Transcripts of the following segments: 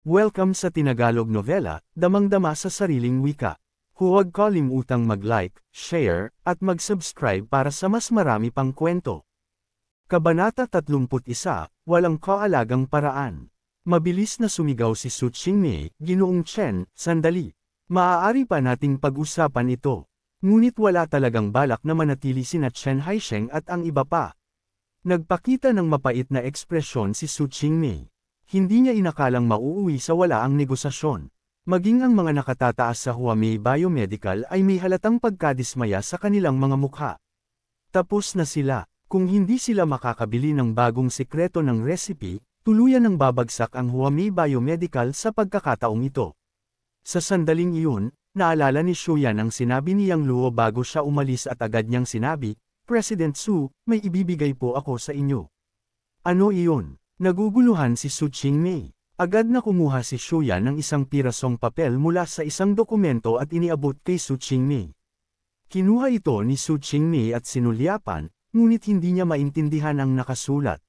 Welcome sa Tinagalog Novela, damang-dama sa sariling wika. Huwag kalimutang mag-like, share, at mag-subscribe para sa mas marami pang kwento. Kabanata 31, Walang Kaalagang Paraan. Mabilis na sumigaw si Su Qingmei, Ginoong Chen, sandali. Maaari pa nating pag-usapan ito. Ngunit wala talagang balak na manatili sina Chen Haisheng at ang iba pa. Nagpakita ng mapait na ekspresyon si Su Qingmei. Hindi niya inakalang mauuwi sa wala ang negosasyon. Maging ang mga nakatataas sa Huamei Biomedical ay may halatang pagkadismaya sa kanilang mga mukha. Tapos na sila. Kung hindi sila makakabili ng bagong sikreto ng recipe, tuluyan ng babagsak ang Huamei Biomedical sa pagkakataong ito. Sa sandaling iyon, naalala ni Shuyan ang sinabi ni Yang Luo bago siya umalis at agad niyang sinabi, "President Su, may ibibigay po ako sa inyo." Ano iyon? Naguguluhan si Su Qingmei. Agad na kumuha si Shuyan ng isang pirasong papel mula sa isang dokumento at iniabot kay Su Qingmei. Kinuha ito ni Su Qingmei at sinulyapan, ngunit hindi niya maintindihan ang nakasulat.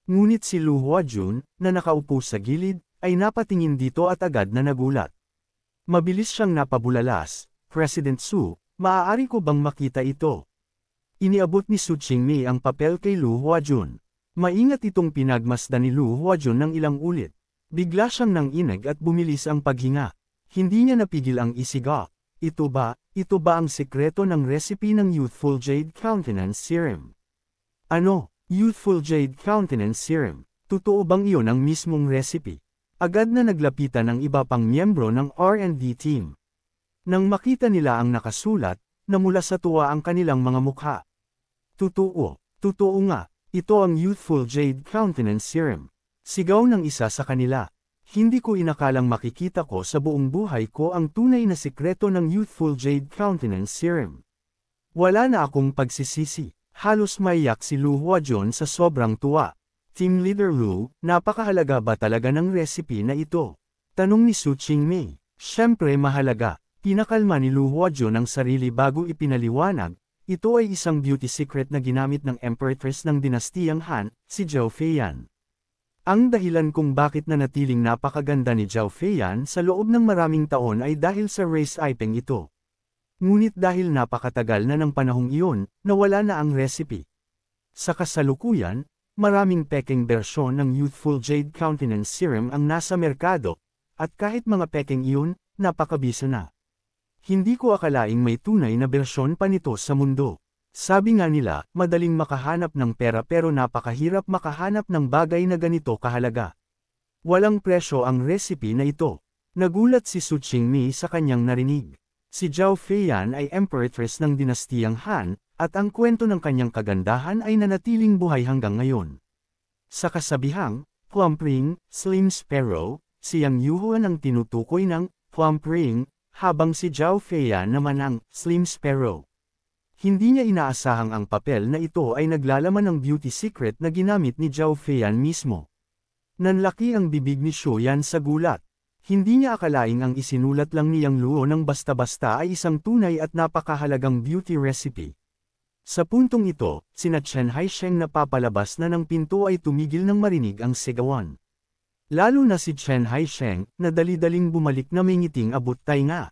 Ngunit si Lu Huajun, na nakaupo sa gilid, ay napatingin dito at agad na nagulat. Mabilis siyang napabulalas, "President Su, maaari ko bang makita ito?" Iniabot ni Su Qingmei ang papel kay Lu Huajun. Maingat itong pinagmasdan ni Lu Huajun ng ilang ulit. Bigla siyang nanginig at bumilis ang paghinga. Hindi niya napigil ang isiga. Ito ba ang sekreto ng recipe ng Youthful Jade Countenance Serum? Ano? Youthful Jade Countenance Serum? Totoo bang iyon ang mismong recipe? Agad na naglapitan ang iba pang miyembro ng R&D team. Nang makita nila ang nakasulat, namula sa tuwa ang kanilang mga mukha. Totoo nga. Ito ang Youthful Jade Countenance Serum. Sigaw ng isa sa kanila. Hindi ko inakalang makikita ko sa buong buhay ko ang tunay na sikreto ng Youthful Jade Countenance Serum. Wala na akong pagsisisi. Halos maiyak si Lu Huajun sa sobrang tuwa. Team Leader Lu, napakahalaga ba talaga ng recipe na ito? Tanong ni Su Qingmei. Siyempre mahalaga. Pinakalma ni Lu Huajun ang sarili bago ipinaliwanag. Ito ay isang beauty secret na ginamit ng Empress ng dinastiyang Han, si Zhao Feiyan. Ang dahilan kung bakit nanatiling napakaganda ni Zhao Feiyan sa loob ng maraming taon ay dahil sa race iping ito. Ngunit dahil napakatagal na ng panahong iyon, nawala na ang recipe. Sa kasalukuyan, maraming peking bersyon ng Youthful Jade Countenance Serum ang nasa merkado, at kahit mga peking iyon, napakabisa na. Hindi ko akalaing may tunay na bersyon pa nito sa mundo. Sabi nga nila, madaling makahanap ng pera pero napakahirap makahanap ng bagay na ganito kahalaga. Walang presyo ang recipe na ito. Nagulat si Su Qingmei sa kanyang narinig. Si Zhao Feiyan ay Empress ng dinastiyang Han, at ang kwento ng kanyang kagandahan ay nanatiling buhay hanggang ngayon. Sa kasabihang, plump ring, slim sparrow, si Yang Yuhuan ang tinutukoy ng plump ring, habang si Zhao Feiyan naman ang Slim Sparrow. Hindi niya inaasahang ang papel na ito ay naglalaman ng beauty secret na ginamit ni Zhao Feiyan mismo. Nanlaki ang bibig ni Shuyan sa gulat. Hindi niya akalaing ang isinulat lang ni Yang Luo ng basta-basta ay isang tunay at napakahalagang beauty recipe. Sa puntong ito, sina Chen Haisheng na papalabas na ng pinto ay tumigil nang marinig ang sigawan. Lalo na si Chen Haisheng, na dali-daling bumalik na may ngiting abot-tay nga.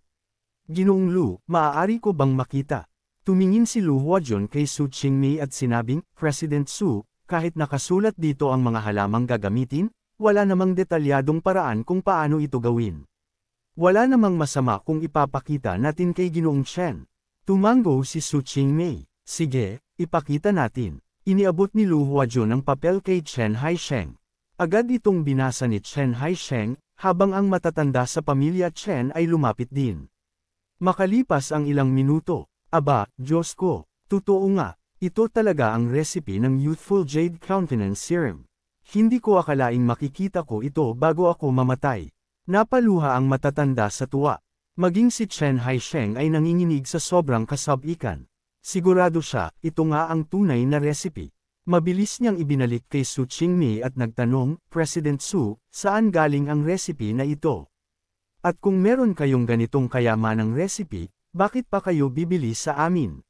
"Ginoong Lu, maaari ko bang makita?" Tumingin si Lu Huajun kay Su Qingmei at sinabing, "President Su, kahit nakasulat dito ang mga halamang gagamitin, wala namang detalyadong paraan kung paano ito gawin. Wala namang masama kung ipapakita natin kay Ginoong Chen." Tumango si Su Qingmei. "Sige, ipakita natin." Iniabot ni Lu Huajun ang papel kay Chen Haisheng. Agad itong binasa ni Chen Haisheng, habang ang matatanda sa pamilya Chen ay lumapit din. Makalipas ang ilang minuto, "Aba, Diyos ko, totoo nga, ito talaga ang recipe ng Youthful Jade Countenance Serum. Hindi ko akalaing makikita ko ito bago ako mamatay." Napaluha ang matatanda sa tuwa. Maging si Chen Haisheng ay nanginginig sa sobrang kasabikan. Sigurado siya, ito nga ang tunay na recipe. Mabilis niyang ibinalik kay Su Qingmei at nagtanong, "President Su, saan galing ang recipe na ito? At kung meron kayong ganitong kayamanang recipe, bakit pa kayo bibili sa amin?"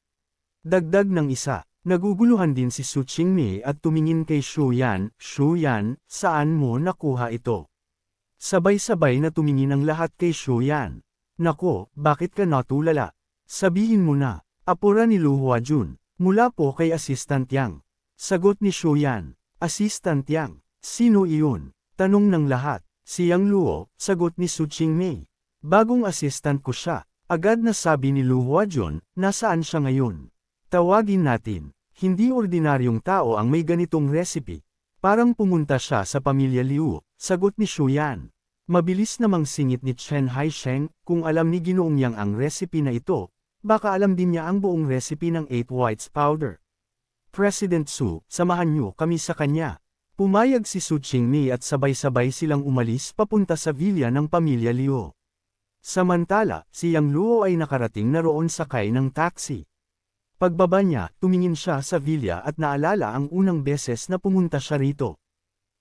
Dagdag ng isa, naguguluhan din si Su Qingmei at tumingin kay Shuyan, "Shuyan, saan mo nakuha ito?" Sabay-sabay na tumingin ang lahat kay Shuyan. Nako, bakit ka natulala? Sabihin mo na, apura ni Lu Huajun, mula po kay Assistant Yang. Sagot ni Shuyan, Assistant Yang, sino iyon? Tanong ng lahat, si Yang Luo, sagot ni Su Qingmei. Bagong assistant ko siya, agad na sabi ni Lu Huajun, nasaan siya ngayon? Tawagin natin, hindi ordinaryong tao ang may ganitong recipe. Parang pumunta siya sa pamilya Liu, sagot ni Shuyan. Mabilis namang singit ni Chen Haisheng, kung alam ni Ginoong Yang ang recipe na ito, baka alam din niya ang buong recipe ng 8 whites powder. President Su, samahan niyo kami sa kanya. Pumayag si Su Qingmei at sabay-sabay silang umalis papunta sa villa ng pamilya Liu. Samantala, si Yang Luo ay nakarating na roon sakay ng taxi. Pagbaba niya, tumingin siya sa villa at naalala ang unang beses na pumunta siya rito.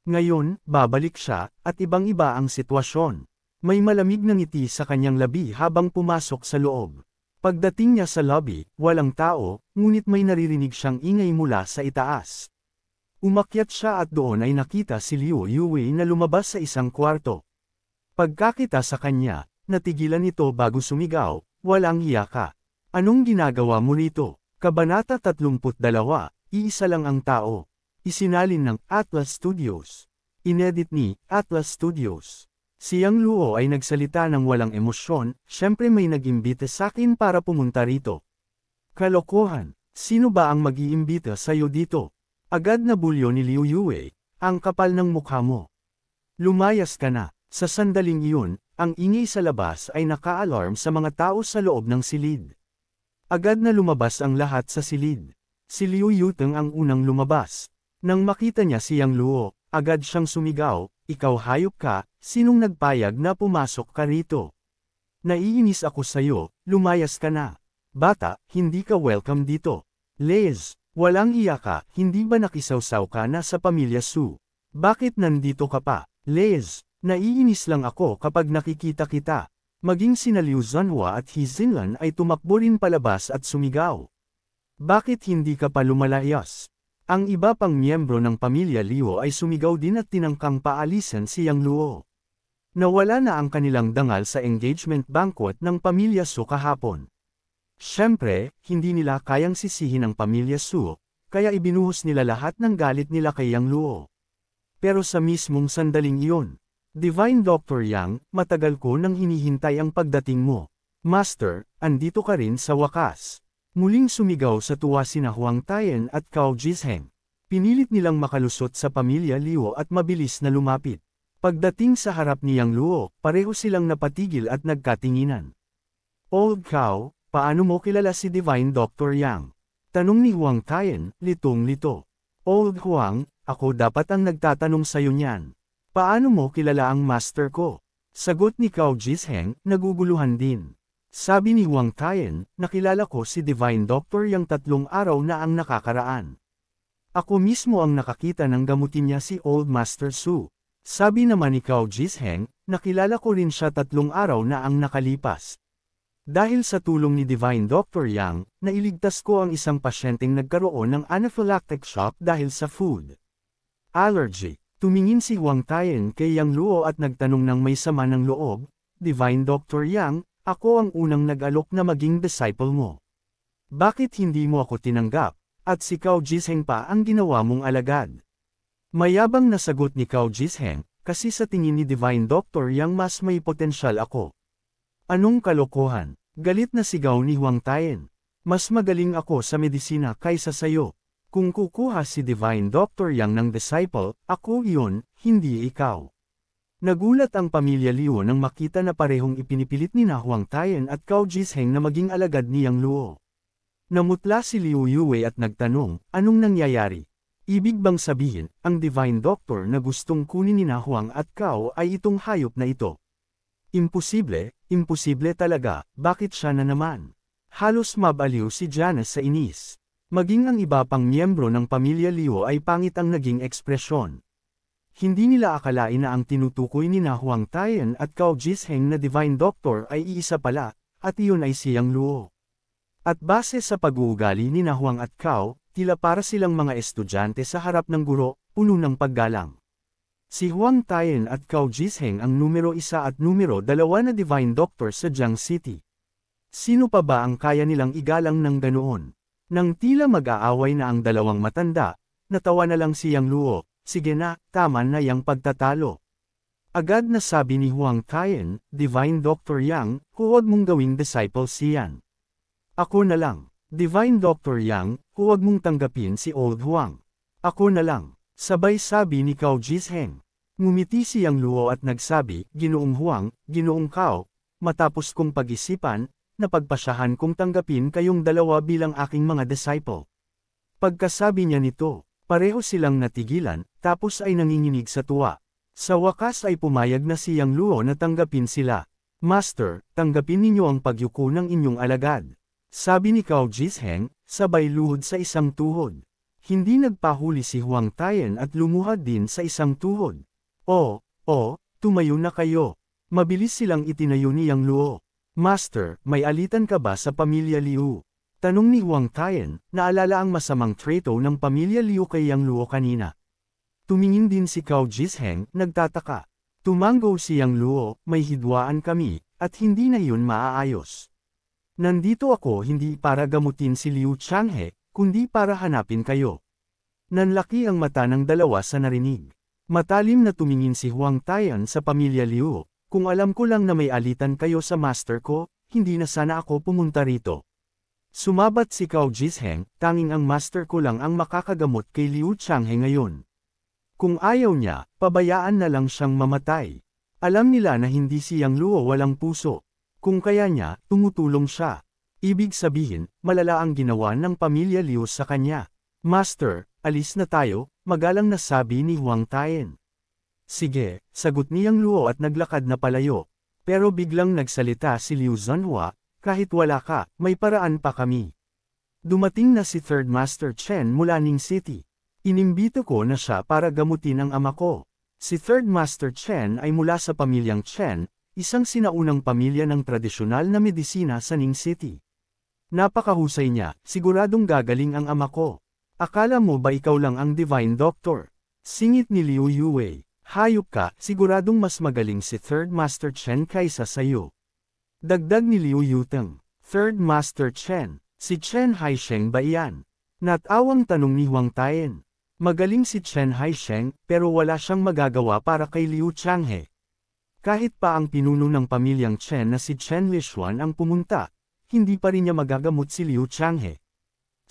Ngayon, babalik siya, at ibang-iba ang sitwasyon. May malamig na ngiti sa kanyang labi habang pumasok sa loob. Pagdating niya sa lobby, walang tao, ngunit may naririnig siyang ingay mula sa itaas. Umakyat siya at doon ay nakita si Liu Yue na lumabas sa isang kwarto. Pagkakita sa kanya, natigilan ito bago sumigaw, walang hiya ka. Anong ginagawa mo rito? Kabanata 32, iisa lang ang tao. Isinalin ng Atlas Studios. Inedit ni Atlas Studios. Si Yang Luo ay nagsalita ng walang emosyon, syempre may nag-imbita sa akin para pumunta rito. Kalokohan, sino ba ang mag-iimbita sa'yo dito? Agad na bulyo ni Liu Yue, ang kapal ng mukha mo. Lumayas ka na, sa sandaling iyon, ang ingay sa labas ay naka-alarm sa mga tao sa loob ng silid. Agad na lumabas ang lahat sa silid. Si Liu Yuteng ang unang lumabas. Nang makita niya si Yang Luo, agad siyang sumigaw, ikaw hayop ka, sinong nagpayag na pumasok ka rito? Naiinis ako sa'yo, lumayas ka na. Bata, hindi ka welcome dito. Liz, walang iya ka, hindi ba nakisawsaw ka na sa pamilya Su? Bakit nandito ka pa? Liz, naiinis lang ako kapag nakikita kita. Maging sina Liu Zhanhua at He Xinlan ay tumakbo rin palabas at sumigaw. Bakit hindi ka pa lumalayas? Ang iba pang miyembro ng pamilya Liu ay sumigaw din at tinangkang paalisan si Yang Luo. Nawala na ang kanilang dangal sa engagement banquet ng pamilya Su kahapon. Siyempre, hindi nila kayang sisihin ang pamilya Su, kaya ibinuhos nila lahat ng galit nila kay Yang Luo. Pero sa mismong sandaling iyon, Divine Dr. Yang, matagal ko nang hinihintay ang pagdating mo. Master, andito ka rin sa wakas. Muling sumigaw sa tuwa sina Huang Tayan at Cao Jizheng. Pinilit nilang makalusot sa pamilya Liu at mabilis na lumapit. Pagdating sa harap ni Yang Luo, pareho silang napatigil at nagkatinginan. Old Cao, paano mo kilala si Divine Dr. Yang? Tanong ni Huang Tayan, litong-lito. Old Huang, ako dapat ang nagtatanong sa'yo niyan. Paano mo kilala ang master ko? Sagot ni Cao Jizheng, naguguluhan din. Sabi ni Huang Tayan, nakilala ko si Divine Doctor Yang 3 araw na ang nakakaraan. Ako mismo ang nakakita ng gamutin niya si Old Master Su. Sabi naman ni Cao Jizheng, nakilala ko rin siya 3 araw na ang nakalipas. Dahil sa tulong ni Divine Dr. Yang, nailigtas ko ang isang pasyenteng nagkaroon ng anaphylactic shock dahil sa food allergy. Tumingin si Huang Tayan kay Yang Luo at nagtanong ng may sama ng loob, Divine Dr. Yang, ako ang unang nag-alok na maging disciple mo. Bakit hindi mo ako tinanggap, at si Cao Jizheng pa ang ginawa mong alagad? Mayabang na sagot ni Cao Jizheng, kasi sa tingin ni Divine Dr. Yang mas may potensyal ako. Anong kalokohan? Galit na sigaw ni Huang Tayan. Mas magaling ako sa medisina kaysa sayo. Kung kukuha si Divine Dr. Yang ng disciple, ako iyon, hindi ikaw. Nagulat ang pamilya Liu nang makita na parehong ipinipilit ni Huang Tayan at Cao Jizheng na maging alagad ni Yang Luo. Namutla si Liu Yue at nagtanong, anong nangyayari? Ibig bang sabihin, ang Divine Doctor na gustong kunin ni Huang at Cao ay itong hayop na ito? Imposible, imposible talaga, bakit siya na naman? Halos mabaliw si Janice sa inis. Maging ang iba pang miyembro ng pamilya Liu ay pangit ang naging ekspresyon. Hindi nila akalain na ang tinutukoy ni Huang Tayan at Cao Jizheng na Divine Doctor ay iisa pala, at iyon ay si Yang Luo. At base sa pag-uugali ni Huang at Cao, tila para silang mga estudyante sa harap ng guro, puno ng paggalang. Si Huang Tayan at Cao Jisheng ang numero 1 at numero 2 na Divine Doctor sa Jiang City. Sino pa ba ang kaya nilang igalang ng ganoon? Nang tila mag-aaway na ang dalawang matanda, natawa na lang si Yang Luo, sige na, tama na yang pagtatalo. Agad na sabi ni Huang Tayan, Divine Doctor Yang, huwag mong gawing disciple siyan. Ako na lang. Divine Doctor Yang, huwag mong tanggapin si Old Huang. Ako na lang. Sabay sabi ni Cao Jisheng. Ngumiti si Yang Luo at nagsabi, Ginoong Huang, Ginoong Cao, matapos kong pag-isipan, napagpasyahan kong tanggapin kayong dalawa bilang aking mga disciple. Pagkasabi niya nito, pareho silang natigilan, tapos ay nanginginig sa tuwa. Sa wakas ay pumayag na si Yang Luo na tanggapin sila. Master, tanggapin ninyo ang pagyuko ng inyong alagad. Sabi ni Cao Jisheng, sabay luhod sa isang tuhod. Hindi nagpahuli si Huang Tayan at lumuhad din sa isang tuhod. Tumayo na kayo. Mabilis silang itinayo ni Yang Luo. Master, may alitan ka ba sa pamilya Liu? Tanong ni Huang Tayan, naalala ang masamang treto ng pamilya Liu kay Yang Luo kanina. Tumingin din si Cao Jisheng, nagtataka. Tumanggo si Yang Luo, may hidwaan kami, at hindi na yun maaayos. Nandito ako hindi para gamutin si Liu Changhe, kundi para hanapin kayo. Nanlaki ang mata ng dalawa sa narinig. Matalim na tumingin si Huang Tayan sa pamilya Liu, kung alam ko lang na may alitan kayo sa master ko, hindi na sana ako pumunta rito. Sumabat si Cao Jisheng, tanging ang master ko lang ang makakagamot kay Liu Changhe ngayon. Kung ayaw niya, pabayaan na lang siyang mamatay. Alam nila na hindi si Yang Luo walang puso. Kung kaya niya, tumutulong siya. Ibig sabihin, malala ang ginawa ng pamilya Liu sa kanya. Master, alis na tayo, magalang na sabi ni Huang Tayan. Sige, sagot ni Yang Luo at naglakad na palayo. Pero biglang nagsalita si Liu Zhenhua, kahit wala ka, may paraan pa kami. Dumating na si Third Master Chen mula Ning City. Inimbito ko na siya para gamutin ang ama ko. Si Third Master Chen ay mula sa pamilyang Chen, isang sinaunang pamilya ng tradisyonal na medisina sa Ning City. Napakahusay niya, siguradong gagaling ang ama ko. Akala mo ba ikaw lang ang Divine Doctor? Singit ni Liu Yue, hayop ka, siguradong mas magaling si Third Master Chen kaysa sayo. Dagdag ni Liu Yuteng, Third Master Chen, si Chen Haisheng ba iyan? Natawang tanong ni Huang Tayan. Magaling si Chen Haisheng, pero wala siyang magagawa para kay Liu Changhe. Kahit pa ang pinuno ng pamilyang Chen na si Chen Lishuan ang pumunta, hindi pa rin niya magagamot si Liu Changhe.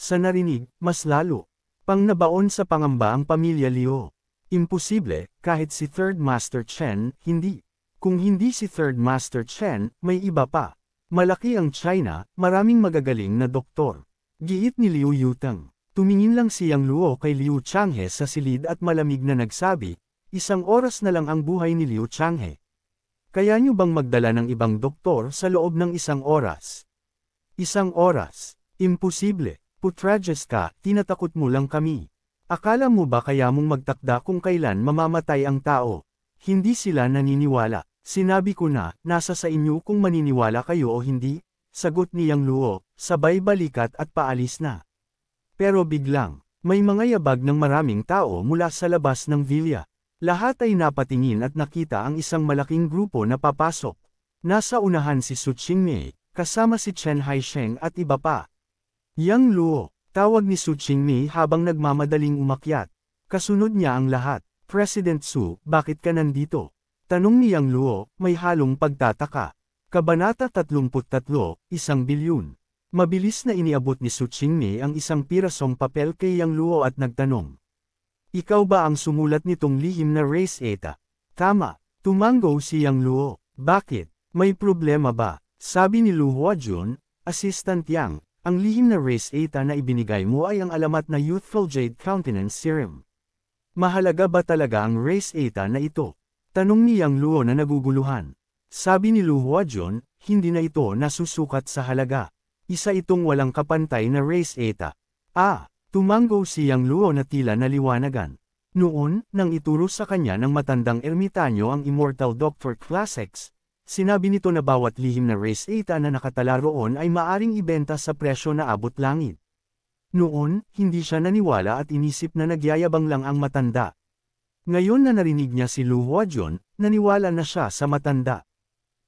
Sa narinig, mas lalo. Pang nabaon sa pangamba ang pamilya Liu. Imposible, kahit si Third Master Chen, hindi. Kung hindi si Third Master Chen, may iba pa. Malaki ang China, maraming magagaling na doktor. Giit ni Liu Yuteng. Tumingin lang si Yang Luo kay Liu Changhe sa silid at malamig na nagsabi, 1 oras na lang ang buhay ni Liu Changhe. Kaya niyo bang magdala ng ibang doktor sa loob ng 1 oras? 1 oras. Imposible. Putradyas ka, tinatakot mo lang kami. Akala mo ba kaya mong magtakda kung kailan mamamatay ang tao? Hindi sila naniniwala. Sinabi ko na, nasa sa inyo kung maniniwala kayo o hindi, sagot ni Yang Luo, sabay balikat at paalis na. Pero biglang, may mga yabag ng maraming tao mula sa labas ng villa. Lahat ay napatingin at nakita ang isang malaking grupo na papasok. Nasa unahan si Su Qingmei, kasama si Chen Haisheng at iba pa. Yang Luo, tawag ni Su Qingmei habang nagmamadaling umakyat. Kasunod niya ang lahat. President Su, bakit ka nandito? Tanong ni Yang Luo, may halong pagtataka. Kabanata 33, 1 bilyon. Mabilis na iniabot ni Su Qingmei ang isang pirasong papel kay Yang Luo at nagtanong. Ikaw ba ang sumulat nitong lihim na race eta? Tama, tumanggo si Yang Luo. Bakit? May problema ba? Sabi ni Lu Huajun, Assistant Yang, ang lihim na race eta na ibinigay mo ay ang alamat na Youthful Jade Countenance Serum. Mahalaga ba talaga ang race eta na ito? Tanong ni Yang Luo na naguguluhan. Sabi ni Lu Huajun, hindi na ito nasusukat sa halaga. Isa itong walang kapantay na race eta. Tumanggo si Yang Luo na tila naliwanagan. Noon, nang ituro sa kanya ng matandang ermitanyo ang Immortal Doctor Classics, sinabi nito na bawat lihim na race eta na nakatala roon ay maaring ibenta sa presyo na abot langit. Noon, hindi siya naniwala at inisip na nagyayabang lang ang matanda. Ngayon na narinig niya si Lu Huajun, naniwala na siya sa matanda.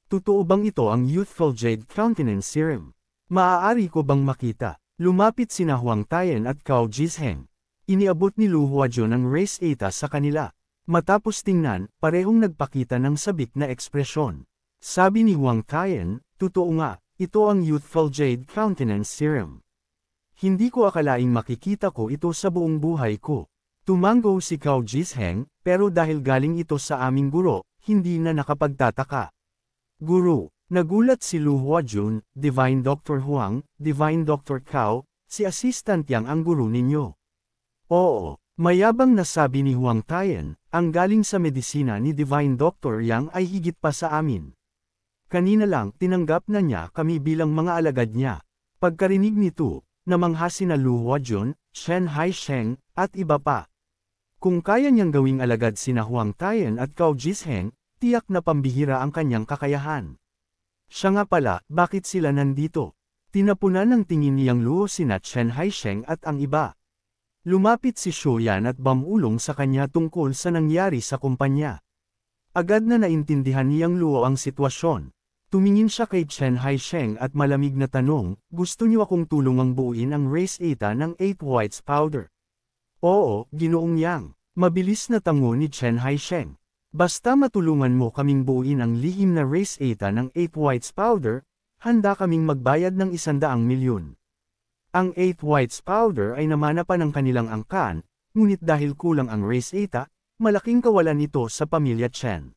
Totoo bang ito ang Youthful Jade Countenance Serum? Maaari ko bang makita? Lumapit sina Huang Tayan at Cao Jisheng. Iniabot ni Lu Huajun ang race 8 sa kanila. Matapos tingnan, parehong nagpakita ng sabik na ekspresyon. Sabi ni Huang Tayan, totoo nga, ito ang Youthful Jade Countenance Serum. Hindi ko akalaing makikita ko ito sa buong buhay ko. Tumango si Cao Jisheng, pero dahil galing ito sa aming guro, hindi na nakapagtataka. Guro, nagulat si Lu Huajun, Divine Dr. Huang, Divine Dr. Cao, si Assistant Yang ang guro ninyo. Oo, mayabang na sabi ni Huang Tayan, ang galing sa medisina ni Divine Dr. Yang ay higit pa sa amin. Kanina lang tinanggap na niya kami bilang mga alagad niya. Pagkarinig nito, namangha sina Lu Huajun, Chen Haisheng, at iba pa. Kung kaya niyang gawing alagad sina Huang Tayan at Cao Jisheng, tiyak na pambihira ang kanyang kakayahan. Siya nga pala, bakit sila nandito? Tinapunan ng tingin niyang Luo sina Chen Haisheng at ang iba. Lumapit si Shoyan at bamulong sa kanya tungkol sa nangyari sa kumpanya. Agad na naintindihan niyang Luo ang sitwasyon. Tumingin siya kay Chen Haisheng at malamig na tanong, gusto niyo akong tulungang buuin ang race 8 ng 8 whites powder? Oo, Ginoong Yang. Mabilis na tango ni Chen Haisheng. Basta matulungan mo kaming buuin ang lihim na race 8 ng 8 whites powder, handa kaming magbayad ng 100 milyon. Ang 8 whites powder ay namana pa ng kanilang angkan, ngunit dahil kulang ang race 8, malaking kawalan ito sa pamilya Chen.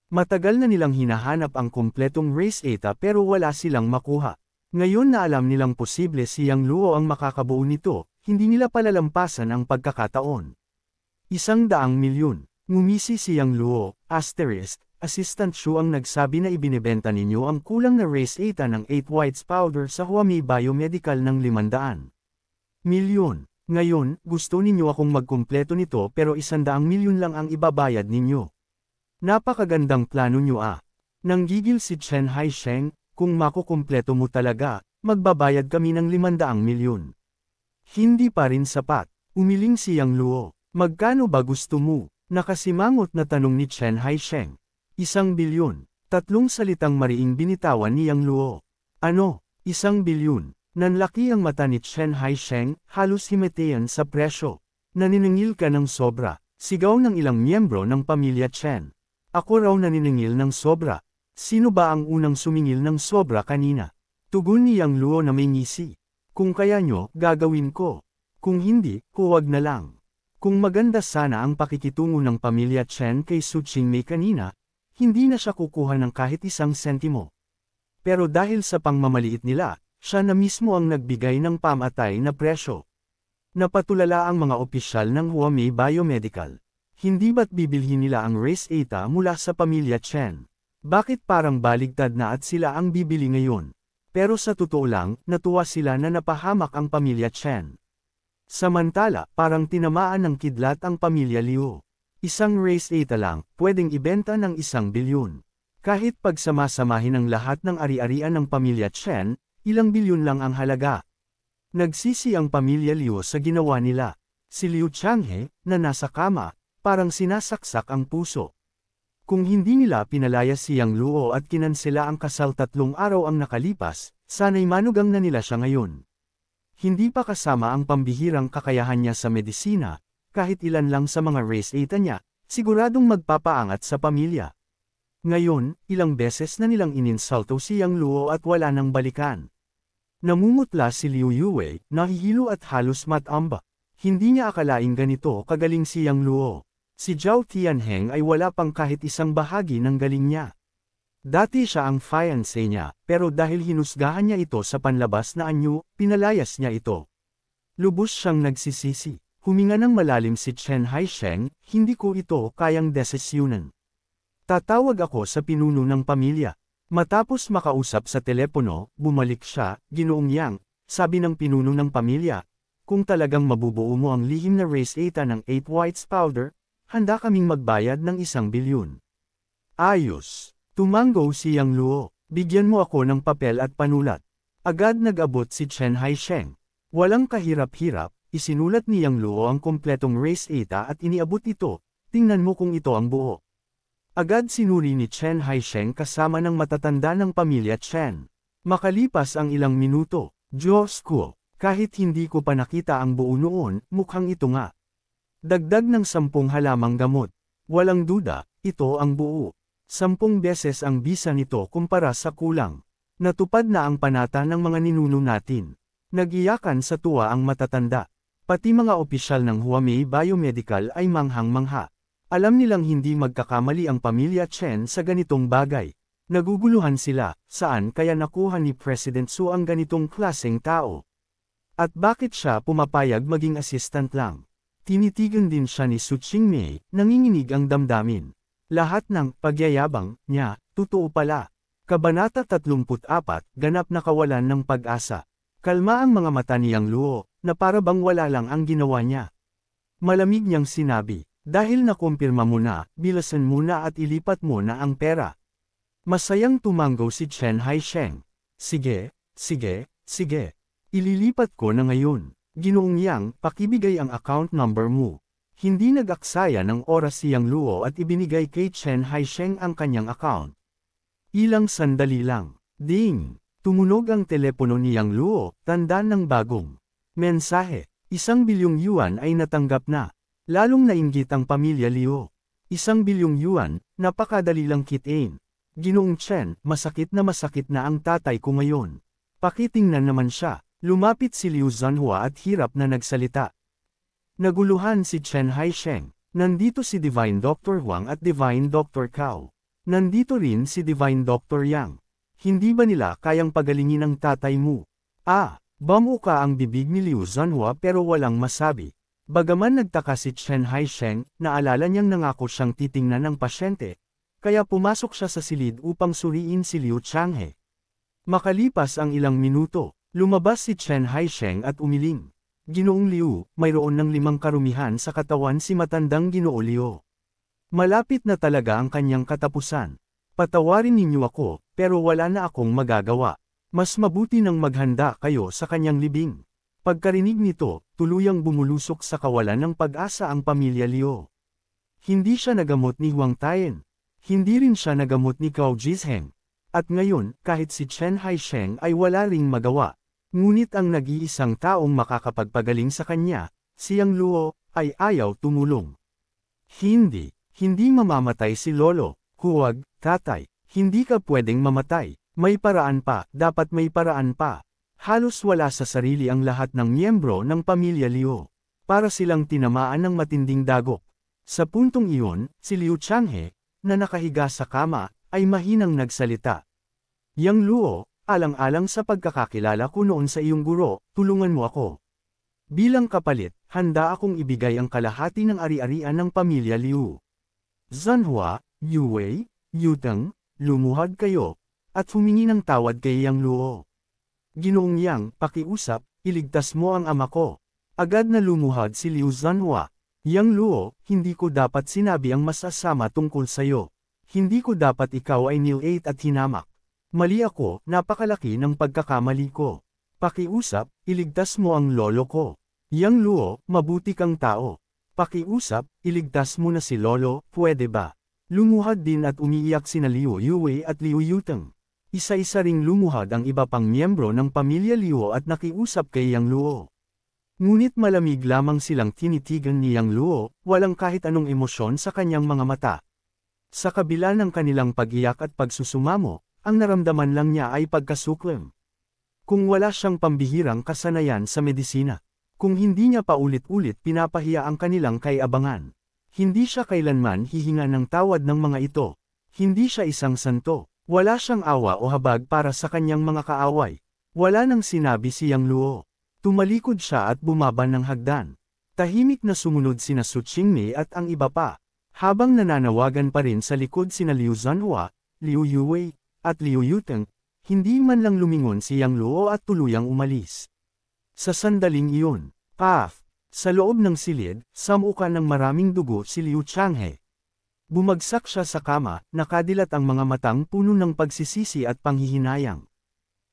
Matagal na nilang hinahanap ang kumpletong race 8 pero wala silang makuha. Ngayon na alam nilang posible si Yang Luo ang makakabuo nito, hindi nila palalampasan ang pagkakataon. 100 milyon. Ngumisi si Yang Luo, Assistant Shu ang nagsabi na ibinebenta ninyo ang kulang na race 8 ng 8 whites powder sa Huami Biomedical ng 500 milyon. Ngayon, gusto ninyo akong magkumpleto nito pero 100 milyon lang ang ibabayad ninyo. Napakagandang plano nyo ah. Nanggigil si Chen Haisheng, kung makukumpleto mo talaga, magbabayad kami ng 500 milyon. Hindi pa rin sapat. Umiling si Yang Luo. Magkano ba gusto mo? Nakasimangot na tanong ni Chen Haisheng. 1 bilyon. Tatlong salitang mariing binitawan ni Yang Luo. Ano? 1 bilyon. Nanlaki ang mata ni Chen Haisheng, halos himetean sa presyo. Naniningil ka ng sobra. Sigaw ng ilang miyembro ng pamilya Chen. Ako raw naniningil ng sobra. Sino ba ang unang sumingil ng sobra kanina? Tugon ni Yang Luo na may ngisi. Kung kaya nyo, gagawin ko. Kung hindi, huwag na lang. Kung maganda sana ang pakikitungo ng pamilya Chen kay Su Qingmei kanina, hindi na siya kukuha ng kahit 1 sentimo. Pero dahil sa pangmamaliit nila, siya na mismo ang nagbigay ng pamatay na presyo. Napatulala ang mga opisyal ng Huami Biomedical. Hindi ba't bibilhin nila ang race 8 mula sa pamilya Chen? Bakit parang baligtad na at sila ang bibili ngayon? Pero sa totoo lang, natuwa sila na napahamak ang pamilya Chen. Samantala, parang tinamaan ng kidlat ang pamilya Liu. Isang race 8 lang, pwedeng ibenta ng 1 bilyon. Kahit pagsamasamahin ang lahat ng ari-arian ng pamilya Chen, ilang bilyon lang ang halaga. Nagsisi ang pamilya Liu sa ginawa nila. Si Liu Changhe, na nasa kama, parang sinasaksak ang puso. Kung hindi nila pinalaya si Yang Luo at kinansela ang kasal 3 araw ang nakalipas, sana'y manugang na nila siya ngayon. Hindi pa kasama ang pambihirang kakayahan niya sa medisina, kahit ilan lang sa mga race 8 niya, siguradong magpapaangat sa pamilya. Ngayon, ilang beses na nilang ininsulto si Yang Luo at wala nang balikan. Namumutla si Liu Yue, nahihilo at halos matamba. Hindi niya akalaing ganito kagaling si Yang Luo. Si Zhao Tianheng ay wala pang kahit isang bahagi ng galing niya. Dati siya ang fiancé niya, pero dahil hinusgahan niya ito sa panlabas na anyo, pinalayas niya ito. Lubos siyang nagsisisi. Huminga ng malalim si Chen Haisheng, hindi ko ito kayang desisyunan. Tatawag ako sa pinuno ng pamilya. Matapos makausap sa telepono, bumalik siya, Ginoong Yang, sabi ng pinuno ng pamilya. Kung talagang mabubuo mo ang lihim na race 8 ng 8 whites powder, handa kaming magbayad ng 1 bilyon. Ayos. Tumango si Yang Luo. Bigyan mo ako ng papel at panulat. Agad nag-abot si Chen Haisheng. Walang kahirap-hirap, isinulat ni Yang Luo ang kompletong race 8 at iniabot ito. Tingnan mo kung ito ang buo. Agad sinuri ni Chen Haisheng kasama ng matatanda ng pamilya Chen. Makalipas ang ilang minuto, Diyos ko, kahit hindi ko pa nakita ang buo noon, mukhang ito nga. Dagdag ng 10 halamang gamot. Walang duda, ito ang buo. 10 beses ang bisa nito kumpara sa kulang. Natupad na ang panata ng mga ninuno natin. Nagiyakan sa tuwa ang matatanda. Pati mga opisyal ng Huamei Biomedical ay manghang-mangha. Alam nilang hindi magkakamali ang pamilya Chen sa ganitong bagay. Naguguluhan sila, saan kaya nakuha ni President Su ang ganitong klaseng tao? At bakit siya pumapayag maging assistant lang? Tinitigan din siya ni Su Qingmei, nanginginig ang damdamin. Lahat ng pagyayabang niya, totoo pala. Kabanata 34, ganap na kawalan ng pag-asa. Kalma ang mga mata niyang Luo, na para bang wala lang ang ginawa niya. Malamig niyang sinabi, dahil nakumpirma mo na, bilasan mo na at ilipat mo na ang pera. Masayang tumango si Chen Haisheng. Sige, sige, sige. Ililipat ko na ngayon. Ginoong Yang, pakibigay ang account number mo. Hindi nag-aksaya ng oras si Yang Luo at ibinigay kay Chen Haisheng ang kanyang account. Ilang sandali lang. Ding! Tumunog ang telepono ni Yang Luo, tanda ng bagong mensahe. 1 bilyong yuan ay natanggap na. Lalong nainggit ang pamilya Liu. 1 bilyong yuan, napakadali lang kitain. Ginoong Chen, masakit na ang tatay ko ngayon. Pakitingnan naman siya. Lumapit si Liu Zhanhua at hirap na nagsalita. Naguluhan si Chen Haisheng. Nandito si Divine Dr. Huang at Divine Dr. Cao. Nandito rin si Divine Dr. Yang. Hindi ba nila kayang pagalingin ang tatay mo? Bamuka ang bibig ni Liu Zhanhua pero walang masabi. Bagaman nagtaka si Chen Haisheng, naalala niyang nangako siyang titingnan ng pasyente, kaya pumasok siya sa silid upang suriin si Liu Changhe. Makalipas ang ilang minuto, lumabas si Chen Haisheng at umiling. Ginoong Liu, mayroon ng 5 karumihan sa katawan si matandang Ginoo Liu. Malapit na talaga ang kanyang katapusan. Patawarin ninyo ako, pero wala na akong magagawa. Mas mabuti nang maghanda kayo sa kanyang libing. Pagkarinig nito, tuluyang bumulusok sa kawalan ng pag-asa ang pamilya Liu. Hindi siya nagamot ni Huang Taien. Hindi rin siya nagamot ni Cao Jizheng. At ngayon, kahit si Chen Haisheng ay wala ring magawa. Ngunit ang nag-iisang taong makakapagpagaling sa kanya, si Yang Luo, ay ayaw tumulong. Hindi mamamatay si Lolo. Huwag, tatay. Hindi ka pwedeng mamatay. May paraan pa, dapat may paraan pa. Halos wala sa sarili ang lahat ng miyembro ng pamilya Liu. Para silang tinamaan ng matinding dagok. Sa puntong iyon, si Liu Changhe, na nakahiga sa kama, ay mahinang nagsalita. Yang Luo, alang-alang sa pagkakakilala ko noon sa iyong guro, tulungan mo ako. Bilang kapalit, handa akong ibigay ang kalahati ng ari-arian ng pamilya Liu. Zhanhua, Yue, Yuteng, lumuhad kayo, at humingi ng tawad kay Yang Luo. Ginoong Yang, pakiusap, iligtas mo ang ama ko. Agad na lumuhad si Liu Zhanhua. Yang Luo, hindi ko dapat sinabi ang masasama tungkol sayo. Hindi ko dapat ikaw ay nilate at hinamak. Mali ako, napakalaki ng pagkakamali ko. Pakiusap, iligtas mo ang lolo ko. Yang Luo, mabuti kang tao. Pakiusap, iligtas mo na si lolo, pwede ba? Lumuhad din at umiiyak sina Liu Yue at Liu Yuteng. Isa-isa ring lumuhad ang iba pang miyembro ng pamilya Liu at nakiusap kay Yang Luo. Ngunit malamig lamang silang tinitigan ni Yang Luo, walang kahit anong emosyon sa kanyang mga mata. Sa kabila ng kanilang pag-iyak at pagsusumamo, ang naramdaman lang niya ay pagkasuklam. Kung wala siyang pambihirang kasanayan sa medisina, kung hindi niya paulit-ulit pinapahiya ang kanilang kay-abangan, hindi siya kailanman hihinga ng tawad ng mga ito. Hindi siya isang santo. Wala siyang awa o habag para sa kanyang mga kaaway. Wala nang sinabi si Yang Luo. Tumalikod siya at bumaba ng hagdan. Tahimik na sumunod sina Su Qingmei at ang iba pa. Habang nananawagan pa rin sa likod sina Liu Zhanhua, Liu Yue, at Liu Yuteng, hindi man lang lumingon si Yang Luo at tuluyang umalis. Sa sandaling iyon, sa loob ng silid, samukan ng maraming dugo si Liu Changhe. Bumagsak siya sa kama, nakadilat ang mga matang puno ng pagsisisi at panghihinayang.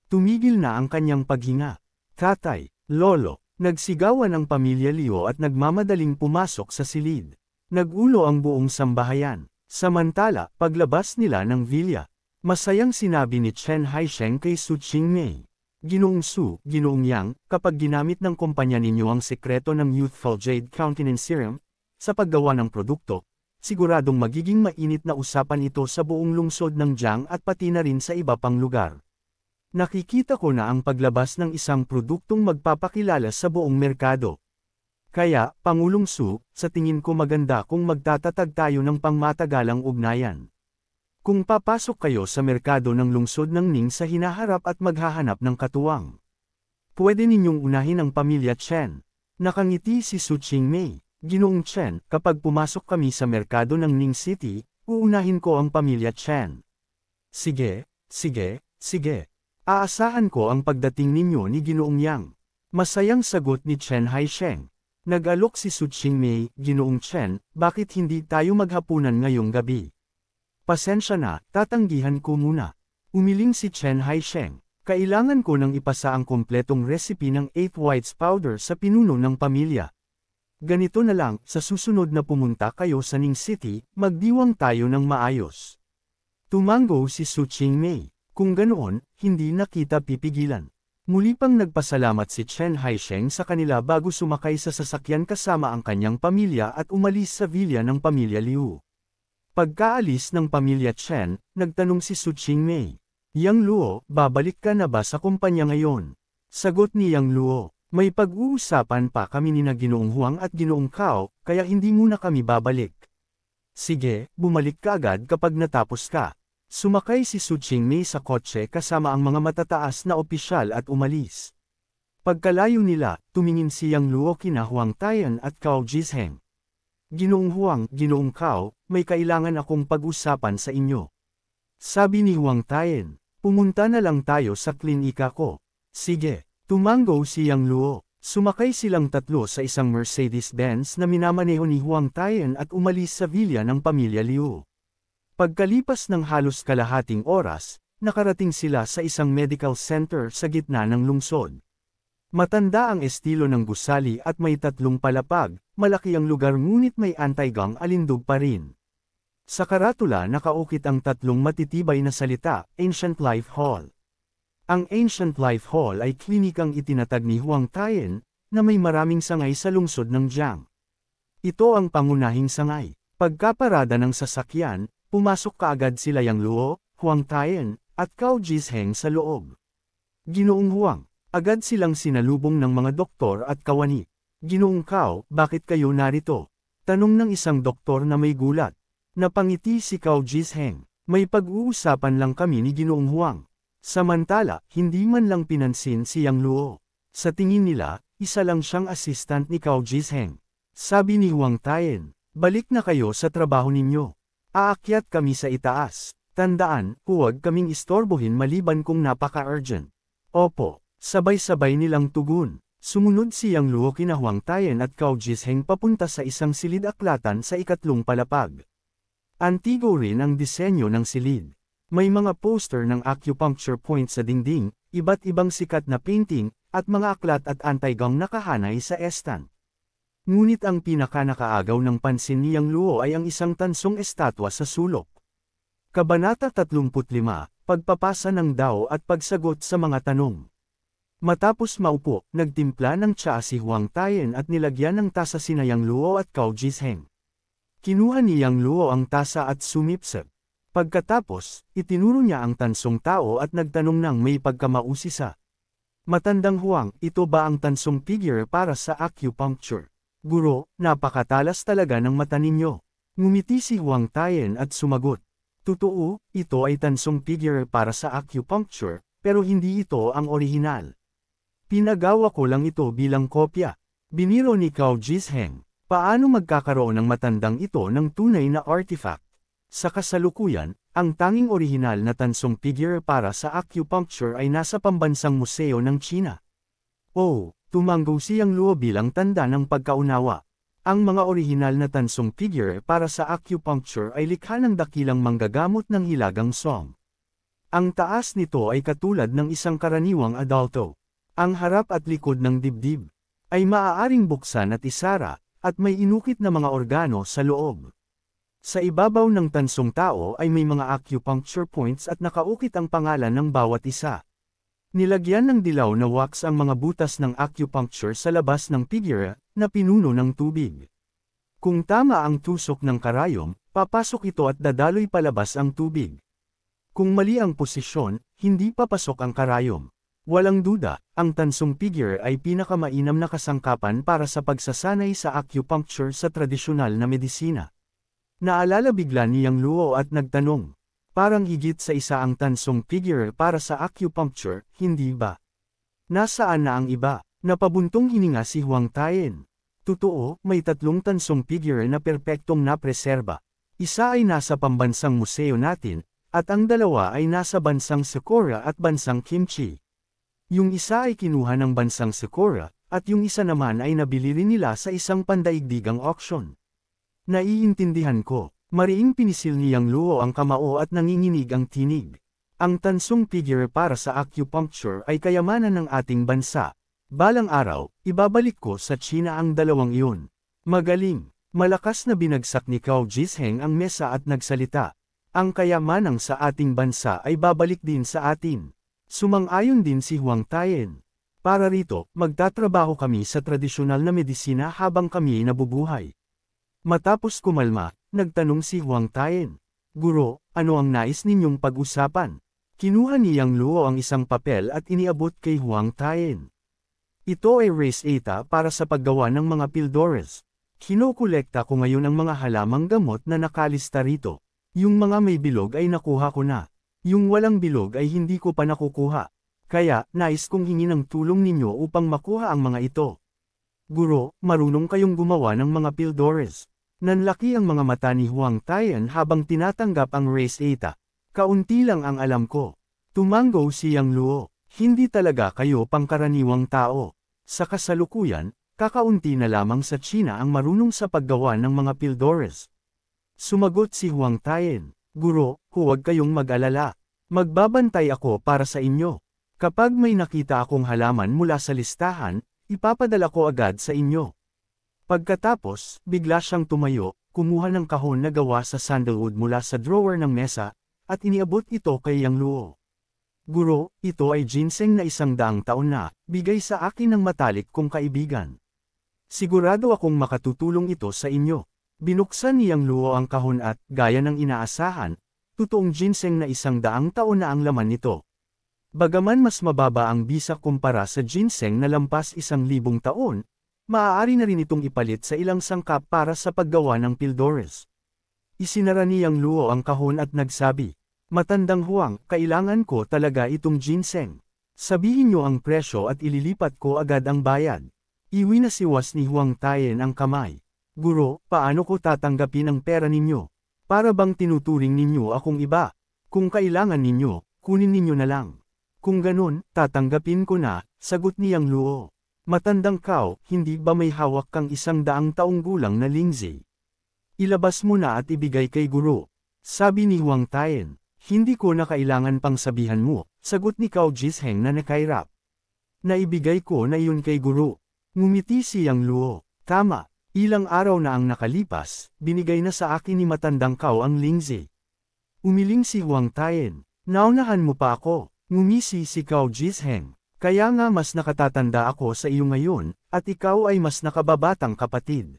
Tumigil na ang kanyang paghinga. Tatay, lolo, nagsigawan ang pamilya Liu at nagmamadaling pumasok sa silid. Nagulo ang buong sambahayan. Samantala, paglabas nila ng villa, masayang sinabi ni Chen Haisheng kay Su Qingmei. Ginoong Su, Ginoong Yang, kapag ginamit ng kumpanya ninyo ang sekreto ng Youthful Jade Countenance Serum, sa paggawa ng produkto, siguradong magiging mainit na usapan ito sa buong lungsod ng Jiang at pati na rin sa iba pang lugar. Nakikita ko na ang paglabas ng isang produktong magpapakilala sa buong merkado. Kaya, Pangulong Su, sa tingin ko maganda kung magtatatag tayo ng pangmatagalang ugnayan. Kung papasok kayo sa merkado ng lungsod ng Ning sa hinaharap at maghahanap ng katuwang, pwede ninyong unahin ang pamilya Chen. Nakangiti si Su Qingmei. Ginoong Chen, kapag pumasok kami sa merkado ng Ning City, uunahin ko ang pamilya Chen. Sige, sige, sige. Aasahan ko ang pagdating ninyo ni Ginoong Yang. Masayang sagot ni Chen Haisheng. Nag-alok si Su Qingmei, Ginoong Chen, bakit hindi tayo maghapunan ngayong gabi? Pasensya na, tatanggihan ko muna. Umiling si Chen Haisheng. Kailangan ko nang ipasa ang kompletong recipe ng 8 whites powder sa pinuno ng pamilya. Ganito na lang, sa susunod na pumunta kayo sa Ning City, magdiwang tayo ng maayos. Tumango si Su Qingmei. Kung ganoon, hindi na kita pipigilan. Muli pang nagpasalamat si Chen Haisheng sa kanila bago sumakay sa sasakyan kasama ang kanyang pamilya at umalis sa villa ng pamilya Liu. Pagkaalis ng pamilya Chen, nagtanong si Su Qingmei, Yang Luo, babalik ka na ba sa kumpanya ngayon? Sagot ni Yang Luo, may pag-uusapan pa kami ni na Ginoong Huang at Ginoong Cao, kaya hindi muna kami babalik. Sige, bumalik ka agad kapag natapos ka. Sumakay si Su Qingmei sa kotse kasama ang mga matataas na opisyal at umalis. Pagkalayo nila, tumingin si Yang Luo kina Huang Tayan at Cao Jisheng. Ginoong Huang, Ginoong Cao, may kailangan akong pag-usapan sa inyo. Sabi ni Huang Tayan, pumunta na lang tayo sa klinika ko. Sige, tumango si Yang Luo. Sumakay silang tatlo sa isang Mercedes-Benz na minamaneho ni Huang Tayan at umalis sa villa ng pamilya Liu. Pagkalipas ng halos kalahating oras, nakarating sila sa isang medical center sa gitna ng lungsod. Matanda ang estilo ng gusali at may 3 palapag, malaki ang lugar ngunit may anti-gang alindog pa rin. Sa karatula nakaukit ang 3 matitibay na salita, Ancient Life Hall. Ang Ancient Life Hall ay klinikang itinatag ni Huang Tayan, na may maraming sangay sa lungsod ng Jiang. Ito ang pangunahing sangay. Pagkaparada ng sasakyan, pumasok kaagad sila Yang Luo, Huang Tayan, at Cao Jisheng sa loob. Ginoong Huang, agad silang sinalubong ng mga doktor at kawani. Ginoong Cao, bakit kayo narito? Tanong ng isang doktor na may gulat. Napangiti si Cao Jisheng, may pag-uusapan lang kami ni Ginoong Huang. Samantala, hindi man lang pinansin si Yang Luo. Sa tingin nila, isa lang siyang assistant ni Cao Jisheng. Sabi ni Huang Tayan, balik na kayo sa trabaho ninyo. Aakyat kami sa itaas. Tandaan, huwag kaming istorbohin maliban kung napaka-urgent. Opo, sabay-sabay nilang tugon. Sumunod si Yang Luo kina Huang Tayan at Cao Jisheng papunta sa isang silid-aklatan sa 2 palapag. Antigo rin ang disenyo ng silid. May mga poster ng acupuncture point sa dingding, iba't ibang sikat na painting, at mga aklat at anti-gang nakahanay sa estan. Ngunit ang pinaka-nakaagaw ng pansin ni Yang Luo ay ang isang tansong estatwa sa sulok. Kabanata 35, Pagpapasa ng Dao at pagsagot sa mga tanong. Matapos maupo, nagtimpla ng tsaa si Huang Tayan at nilagyan ng tasa sina Yang Luo at Cao Jisheng. Kinuha ni Yang Luo ang tasa at sumipsip. Pagkatapos, itinuro niya ang tansong tao at nagtanong ng may pagkamausisa. Matandang Huang, ito ba ang tansong figure para sa acupuncture? Guro, napakatalas talaga ng mata ninyo. Ngumiti si Huang Tayan at sumagot. Totoo, ito ay tansong figure para sa acupuncture, pero hindi ito ang orihinal. Pinagawa ko lang ito bilang kopya. Biniro ni Cao Jisheng, paano magkakaroon ng matandang ito ng tunay na artifact? Sa kasalukuyan, ang tanging orihinal na tansong figure para sa acupuncture ay nasa pambansang museo ng China. Oh, tumango si Yang Luo bilang tanda ng pagkaunawa. Ang mga orihinal na tansong figure para sa acupuncture ay likha ng dakilang manggagamot ng Hilagang Song. Ang taas nito ay katulad ng isang karaniwang adulto. Ang harap at likod ng dibdib ay maaaring buksan at isara, at may inukit na mga organo sa loob. Sa ibabaw ng tansong tao ay may mga acupuncture points at nakaukit ang pangalan ng bawat isa. Nilagyan ng dilaw na wax ang mga butas ng acupuncture sa labas ng figure, na pinuno ng tubig. Kung tama ang tusok ng karayom, papasok ito at dadaloy palabas ang tubig. Kung mali ang posisyon, hindi papasok ang karayom. Walang duda, ang tansong figure ay pinakamainam na kasangkapan para sa pagsasanay sa acupuncture sa tradisyonal na medisina. Naalala bigla niyang Luo at nagtanong. Parang higit sa isa ang tansong figure para sa acupuncture, hindi ba? Nasaan na ang iba? Napabuntong hininga si Huang Tayen. Totoo, may 3 tansong figure na perpektong napreserba. Isa ay nasa pambansang museo natin, at ang 2 ay nasa bansang Sakura at bansang Kimchi. Yung isa ay kinuha ng bansang Sakura, at yung isa naman ay nabili rin nila sa isang pandaigdigang auction. Naiintindihan ko. Mariing pinisil niyang Luo ang kamao at nanginginig ang tinig. Ang tansong figure para sa acupuncture ay kayamanan ng ating bansa. Balang araw, ibabalik ko sa China ang 2 iyon. Magaling. Malakas na binagsak ni Cao Jisheng ang mesa at nagsalita. Ang kayamanang sa ating bansa ay babalik din sa atin. Sumang-ayon din si Huang Tayen. Para rito, magtatrabaho kami sa tradisyonal na medisina habang kami ay nabubuhay. Matapos kumalma, nagtanong si Huang Tayen. Guro, ano ang nais ninyong pag-usapan? Kinuha niyang Luo ang isang papel at iniabot kay Huang Tayen. Ito ay race eta para sa paggawa ng mga pildores. Kinokolekta ko ngayon ang mga halamang gamot na nakalista rito. Yung mga may bilog ay nakuha ko na. Yung walang bilog ay hindi ko pa nakukuha. Kaya, nais kong hingi ng tulong ninyo upang makuha ang mga ito. Guro, marunong kayong gumawa ng mga pildores. Nanlaki ang mga mata ni Huang Tayen habang tinatanggap ang race eta. Kaunti lang ang alam ko. Tumanggo siyang Luo. Hindi talaga kayo pangkaraniwang tao. Sa kasalukuyan, kakaunti na lamang sa China ang marunong sa paggawa ng mga pildores. Sumagot si Huang Tayen. Guro, huwag kayong mag-alala. Magbabantay ako para sa inyo. Kapag may nakita akong halaman mula sa listahan, ipapadala ko agad sa inyo. Pagkatapos, bigla siyang tumayo, kumuha ng kahon na gawa sa sandalwood mula sa drawer ng mesa, at iniabot ito kay Yang Luo. Guro, ito ay ginseng na 100 taon na, bigay sa akin ng matalik kong kaibigan. Sigurado akong makatutulong ito sa inyo. Binuksan ni Yang Luo ang kahon at, gaya ng inaasahan, totoong ginseng na 100 taon na ang laman nito. Bagaman mas mababa ang bisa kumpara sa ginseng na lampas 1,000 taon, maaari na rin itong ipalit sa ilang sangkap para sa paggawa ng pildores. Isinara ni Yang Luo ang kahon at nagsabi, Matandang Huang, kailangan ko talaga itong ginseng. Sabihin niyo ang presyo at ililipat ko agad ang bayad. Iwinasiwas ni Huang Tayen ang kamay. Guro, paano ko tatanggapin ang pera ninyo? Para bang tinuturing ninyo akong iba? Kung kailangan ninyo, kunin ninyo na lang. Kung ganun, tatanggapin ko na, sagot ni Yang Luo. Matandang Kao, hindi ba may hawak kang 100 taong gulang na lingzi? Ilabas mo na at ibigay kay guro. Sabi ni Huang Tayen, hindi ko na kailangan pang sabihan mo, sagot ni Cao Jisheng na nakairap. Naibigay ko na iyon kay guro. Ngumiti si Yang Luo. Tama, ilang araw na ang nakalipas, binigay na sa akin ni matandang Kao ang lingzi. Umiling si Huang Tayen. Naunahan mo pa ako. Ngumisi si Cao Jisheng. Kaya nga mas nakatatanda ako sa iyo ngayon, at ikaw ay mas nakababatang kapatid.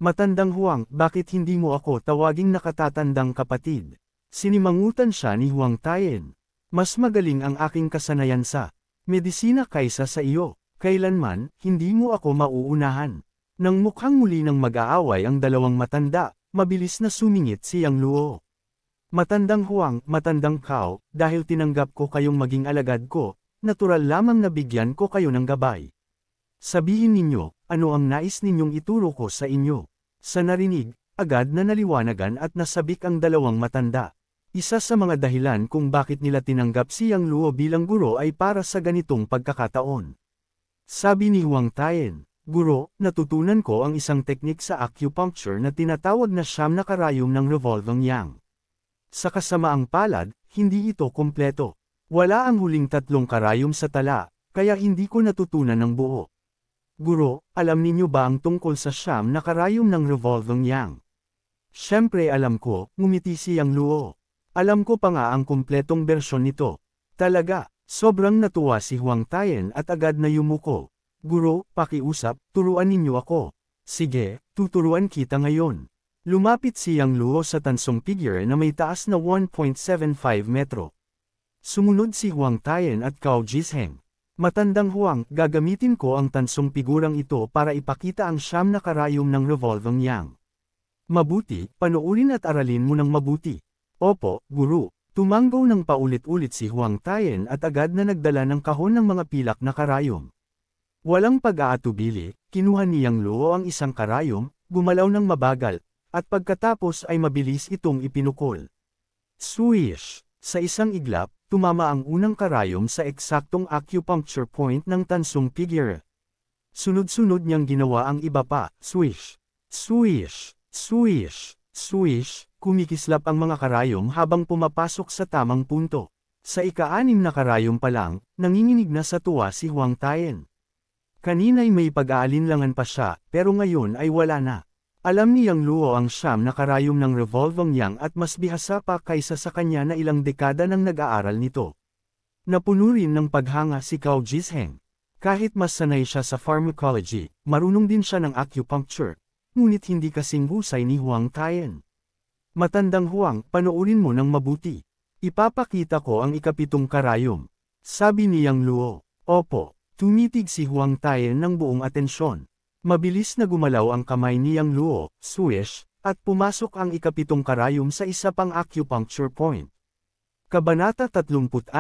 Matandang Huang, bakit hindi mo ako tawaging nakatatandang kapatid? Sinimangutan siya ni Huang Tayen. Mas magaling ang aking kasanayan sa medisina kaysa sa iyo. Kailanman, hindi mo ako mauunahan. Nang mukhang muli nang mag-aaway ang 2 matanda, mabilis na sumingit si Yang Luo. Matandang Huang, matandang Kao, dahil tinanggap ko kayong maging alagad ko, natural lamang na bigyan ko kayo ng gabay. Sabihin ninyo, ano ang nais ninyong ituro ko sa inyo? Sa narinig, agad na naliwanagan at nasabik ang 2 matanda. Isa sa mga dahilan kung bakit nila tinanggap si Yang Luo bilang guro ay para sa ganitong pagkakataon. Sabi ni Huang Tayen, Guro, natutunan ko ang isang teknik sa acupuncture na tinatawag na siyam na karayom ng revolving yang. Sa kasamaang palad, hindi ito kompleto. Wala ang huling 3 karayom sa tala, kaya hindi ko natutunan ng buo. Guro, alam ninyo ba ang tungkol sa siyam na karayom ng revolving yang? Siyempre alam ko, ngumiti si Yang Luo. Alam ko pa nga ang kumpletong bersyon nito. Talaga, sobrang natuwa si Huang Tayen at agad na yumuko. Guro, pakiusap, turuan ninyo ako. Sige, tuturuan kita ngayon. Lumapit si Yang Luo sa tansong figure na may taas na 1.75 metro. Sumunod si Huang Tayen at Cao Jisheng. Matandang Huang, gagamitin ko ang tansong figurang ito para ipakita ang siyam na karayom ng revolving yang. Mabuti, panoorin at aralin mo ng mabuti. Opo, guru. Tumanggaw ng paulit-ulit si Huang Tayen at agad na nagdala ng kahon ng mga pilak na karayom. Walang pag-aatubili, kinuha ni Yang Luo ang isang karayom, gumalaw ng mabagal, at pagkatapos ay mabilis itong ipinukol. Swish! Sa isang iglap, tumama ang unang karayom sa eksaktong acupuncture point ng tansong figure. Sunod-sunod niyang ginawa ang iba pa, swish! Swish! Swish! Swish! Kumikislap ang mga karayom habang pumapasok sa tamang punto. Sa ika-6 na karayom pa lang, nanginginig na sa tuwa si Huang Tayen. Kanina'y may pag-aalinlangan pa siya, pero ngayon ay wala na. Alam ni Yang Luo ang siyam na karayom ng revolving yang at mas bihasa pa kaysa sa kanya na ilang dekada nang nag-aaral nito. Napuno rin ng paghanga si Cao Jisheng. Kahit mas sanay siya sa pharmacology, marunong din siya ng acupuncture. Ngunit hindi kasing husay ni Huang Tayen. Matandang Huang, panoorin mo ng mabuti. Ipapakita ko ang ika-7 karayom. Sabi ni Yang Luo. Opo, tumitig si Huang Tayen ng buong atensyon. Mabilis na gumalaw ang kamay ni Yang Luo, swish, at pumasok ang ika-7 karayom sa isa pang acupuncture point. Kabanata 36,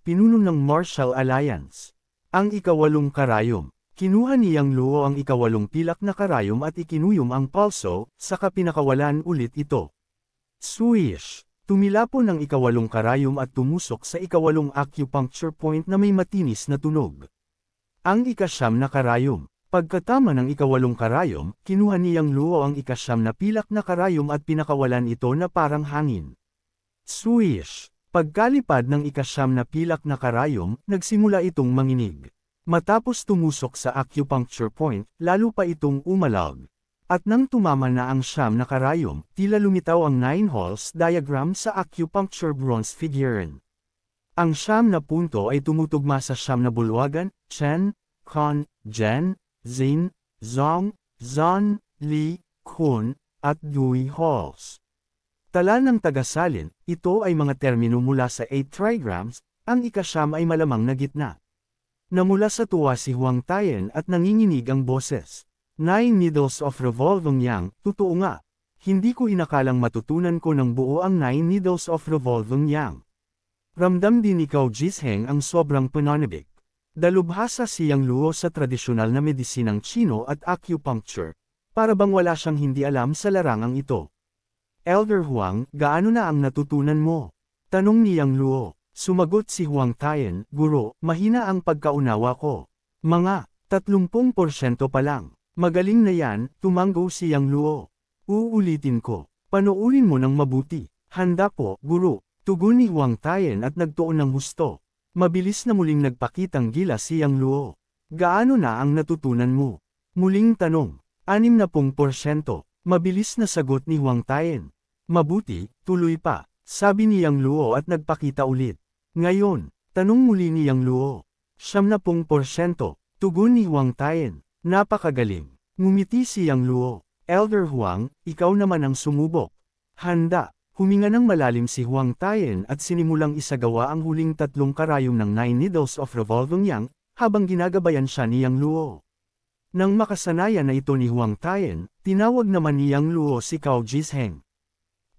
Pinuno ng Martial Alliance. Ang ika-8 karayom. Kinuha ni Yang Luo ang ika-8 pilak na karayom at ikinuyom ang pulso, saka pinakawalan ulit ito. Swish! Tumilapon ang ika-8 karayom at tumusok sa ika-8 acupuncture point na may matinis na tunog. Ang ika-9 na karayom. Pagkatama ng ika-8 karayom, kinuha ni Yang Luo ang ika-9 na pilak na karayom at pinakawalan ito na parang hangin. Swish! Pagkalipad ng ika-9 na pilak na karayom, nagsimula itong manginig. Matapos tumusok sa acupuncture point, lalo pa itong umalag. At nang tumama na ang 9 na karayom, tila lumitaw ang 9 holes diagram sa acupuncture bronze figurine. Ang 9 na punto ay tumutugma sa 9 na bulwagan, Chen, Kan, Zhen, Xin, Zong, Zan, Li, Kun, at Dui holes. Tala ng tagasalin, ito ay mga termino mula sa 8 trigrams, ang ika-9 ay malamang na gitna. Namula sa tuwa si Huang Tayen at nanginginig ang boses. 9 needles of revolving yang, totoo nga. Hindi ko inakalang matutunan ko ng buo ang 9 needles of revolving yang. Ramdam din ni Cao Jisheng ang sobrang pananabik. Dalubhasa si Yang Luo sa tradisyonal na medisinang Chino at acupuncture, para bang wala siyang hindi alam sa larangang ito. Elder Huang, gaano na ang natutunan mo? Tanong ni Yang Luo. Sumagot si Huang Tayen, Guro, mahina ang pagkaunawa ko. Mga 30% pa lang. Magaling na yan, tumanggo si Yang Luo. Uulitin ko. Panoorin mo ng mabuti. Handa po, Guro. Tugon ni Huang Tayen at nagtuon ng husto. Mabilis na muling nagpakitang gila si Yang Luo. Gaano na ang natutunan mo? Muling tanong. 60%. Mabilis na sagot ni Huang Tayen. Mabuti, tuloy pa. Sabi ni Yang Luo at nagpakita ulit. Ngayon, tanong muli ni Yang Luo. 70%. Tugon ni Huang Tayen. Napakagaling. Ngumiti si Yang Luo. Elder Huang, ikaw naman ang sumubok. Handa. Huminga ng malalim si Huang Tayen at sinimulang isagawa ang huling 3 karayom ng 9 needles of revolving yang, habang ginagabayan siya ni Yang Luo. Nang makasanayan na ito ni Huang Tayen, tinawag naman ni Yang Luo si Cao Jisheng.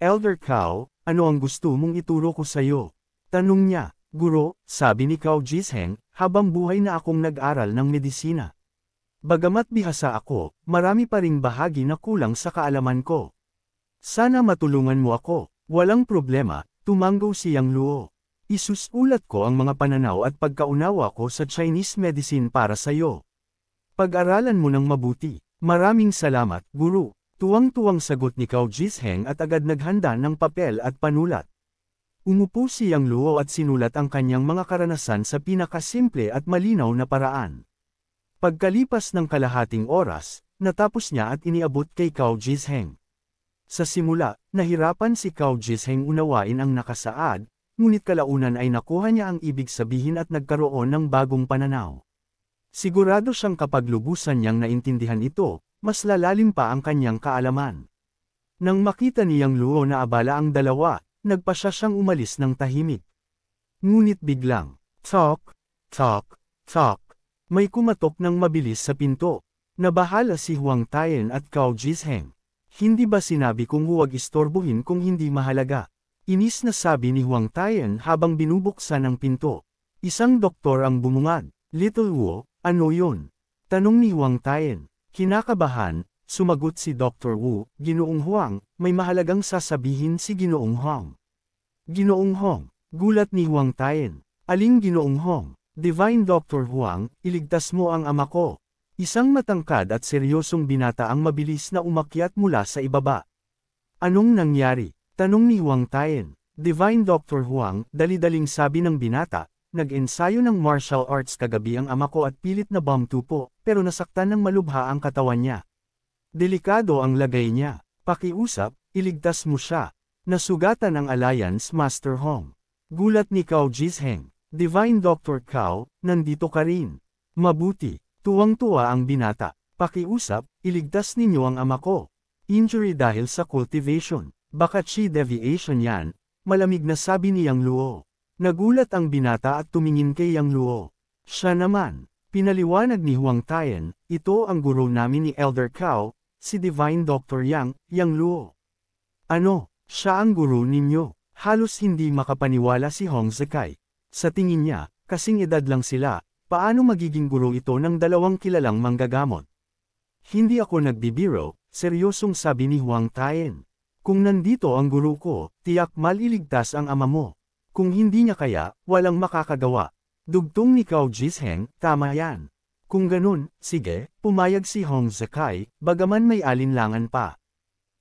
Elder Cao, ano ang gusto mong ituro ko sa'yo? Tanong niya. Guro, sabi ni Cao Jisheng, habang buhay na akong nag-aral ng medisina. Bagamat bihasa ako, marami pa ring bahagi na kulang sa kaalaman ko. Sana matulungan mo ako. Walang problema, tumanggo si Yang Luo. Isusulat ko ang mga pananaw at pagkaunawa ko sa Chinese medicine para sa'yo. Pag-aralan mo ng mabuti. Maraming salamat, Guru. Tuwang-tuwang sagot ni Cao Jisheng at agad naghanda ng papel at panulat. Umupo si Yang Luo at sinulat ang kanyang mga karanasan sa pinakasimple at malinaw na paraan. Pagkalipas ng kalahating oras, natapos niya at iniabot kay Cao Jisheng. Sa simula, nahirapan si Cao Jisheng unawain ang nakasaad, ngunit kalaunan ay nakuha niya ang ibig sabihin at nagkaroon ng bagong pananaw. Sigurado siyang kapag lubusan niyang naintindihan ito, mas lalalim pa ang kanyang kaalaman. Nang makita niyang Luo na abala ang dalawa, nagpa siyang umalis ng tahimik. Ngunit biglang, "Tok, tok, tok." May kumatok ng mabilis sa pinto. Nabahala si Huang Tayan at Cao Jisheng. "Hindi ba sinabi kong huwag istorbohin kung hindi mahalaga?" Inis na sabi ni Huang Tayan habang binubuksan ang pinto. Isang doktor ang bumungad. "Little Wu, ano yun?" Tanong ni Huang Tayan. Kinakabahan, sumagot si Dr. Wu, "Ginoong Huang, may mahalagang sasabihin si Ginoong Hong." "Ginoong Hong?" Gulat ni Huang Tayan. "Aling Ginoong Hong?" "Divine Dr. Huang, iligtas mo ang ama ko." Isang matangkad at seryosong binata ang mabilis na umakyat mula sa ibaba. "Anong nangyari?" Tanong ni Huang Tayan. "Divine Dr. Huang," dali-daling sabi ng binata, "nag-ensayo ng martial arts kagabi ang ama ko at pilit na bumtupo, pero nasaktan ng malubha ang katawan niya. Delikado ang lagay niya. Pakiusap, iligtas mo siya." "Nasugatan ang Alliance Master Hong." Gulat ni Cao Jisheng. "Divine Dr. Cao, nandito ka rin. Mabuti." Tuwang-tuwa ang binata. "Pakiusap, iligtas ninyo ang ama ko. Injury dahil sa cultivation. Baka chi deviation yan," malamig na sabi ni Yang Luo. Nagulat ang binata at tumingin kay Yang Luo. "Siya naman." Pinaliwanag ni Huang Tayan, "Ito ang guro namin ni Elder Cao, si Divine Dr. Yang Luo." "Ano, siya ang guro ninyo?" Halos hindi makapaniwala si Hong Zekai. Sa tingin niya, kasing edad lang sila, paano magiging guro ito ng dalawang kilalang manggagamot? "Hindi ako nagbibiro," seryosong sabi ni Huang Tayan. "Kung nandito ang guro ko, tiyak maliligtas ang ama mo. Kung hindi niya kaya, walang makakagawa." Dugtong ni Cao Jisheng, "Tama yan. Kung ganun, sige," pumayag si Hong Zekai, bagaman may alinlangan pa.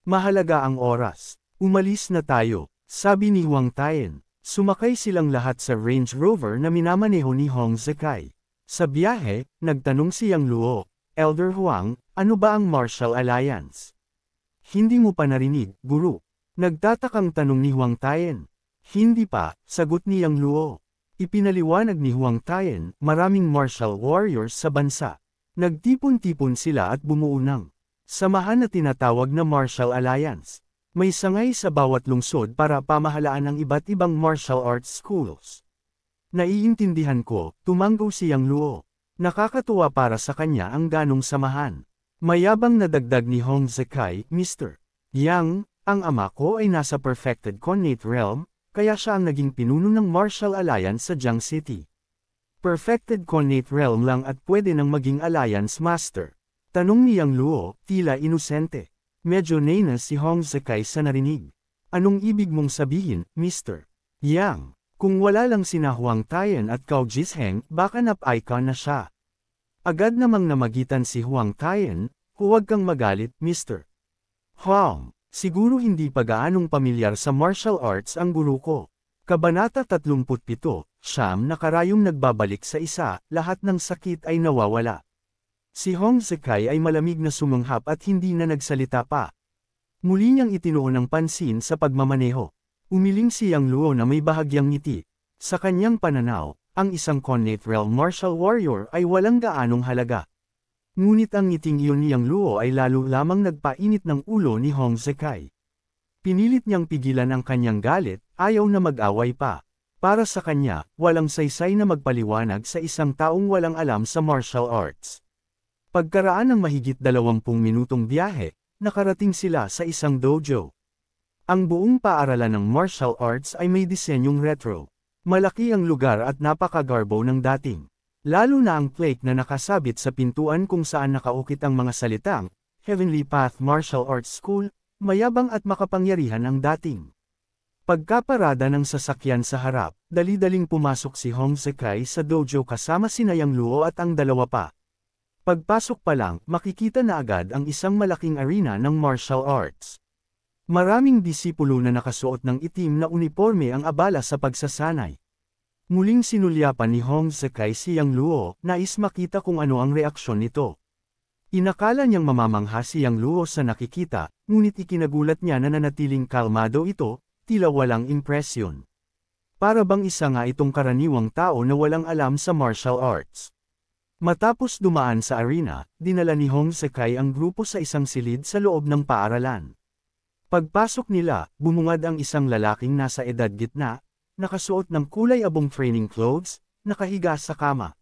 "Mahalaga ang oras. Umalis na tayo," sabi ni Huang Tayan. Sumakay silang lahat sa Range Rover na minamaneho ni Hong Zekai. Sa biyahe, nagtanong si Yang Luo, "Elder Huang, ano ba ang Martial Alliance?" "Hindi mo pa narinig, guru?" Nagtatakang tanong ni Huang Tayan. "Hindi pa," sagot ni Yang Luo. Ipinaliwanag ni Huang Tayan, maraming martial warriors sa bansa. Nagtipon-tipon sila at bumuo ng samahan na tinatawag na Martial Alliance. May sangay sa bawat lungsod para pamahalaan ang iba't ibang martial arts schools. "Naiintindihan ko," tumanggo si Yang Luo. Nakakatuwa para sa kanya ang ganong samahan. Mayabang na dagdag ni Hong Zekai, "Mr. Yang, ang ama ko ay nasa Perfected Connate Realm, kaya siya ang naging pinuno ng Martial Alliance sa Jiang City." "Perfected Connate Realm lang at pwede nang maging Alliance Master?" Tanong ni Yang Luo, tila inosente. Medyo nainas si Hong Zekai sa narinig. "Anong ibig mong sabihin, Mr. Yang? Kung wala lang sina Huang Tayan at Cao Jisheng, baka nap-icon na siya." Agad namang namagitan si Huang Tayan, "Huwag kang magalit, Mr. Hong. Siguro hindi pa gaanong pamilyar sa martial arts ang guru ko." Kabanata 37, Siyam na karayom nagbabalik sa isa, lahat ng sakit ay nawawala. Si Hong Zekai ay malamig na sumanghap at hindi na nagsalita pa. Muli niyang itinuon ang pansin sa pagmamaneho. Umiling si Yang Luo na may bahagyang ngiti. Sa kanyang pananaw, ang isang Connate Realm martial warrior ay walang gaanong halaga. Ngunit ang ngiting iyon ni Yang Luo ay lalo lamang nagpainit ng ulo ni Hong Zekai. Pinilit niyang pigilan ang kanyang galit, ayaw na mag-away pa. Para sa kanya, walang saysay na magpaliwanag sa isang taong walang alam sa martial arts. Pagkaraan ng mahigit 20 minutong biyahe, nakarating sila sa isang dojo. Ang buong paaralan ng martial arts ay may disenyong retro. Malaki ang lugar at napakagarbo ng dating. Lalo na ang plaque na nakasabit sa pintuan kung saan nakaukit ang mga salitang, "Heavenly Path Martial Arts School," mayabang at makapangyarihan ang dating. Pagkaparada ng sasakyan sa harap, dali-daling pumasok si Hong Zekai sa dojo kasama sina Yang Luo at ang dalawa pa. Pagpasok pa lang, makikita na agad ang isang malaking arena ng martial arts. Maraming disipulo na nakasuot ng itim na uniforme ang abala sa pagsasanay. Muling sinulyapan ni Hong Zekai si Yang Luo, nais makita kung ano ang reaksyon nito. Inakala niyang mamamangha si Yang Luo sa nakikita, ngunit ikinagulat niya na nanatiling kalmado ito, tila walang impresyon. Para bang isa nga itong karaniwang tao na walang alam sa martial arts. Matapos dumaan sa arena, dinala ni Hong Zekai ang grupo sa isang silid sa loob ng paaralan. Pagpasok nila, bumungad ang isang lalaking nasa edad gitna, nakasuot ng kulay abong training clothes, nakahiga sa kama.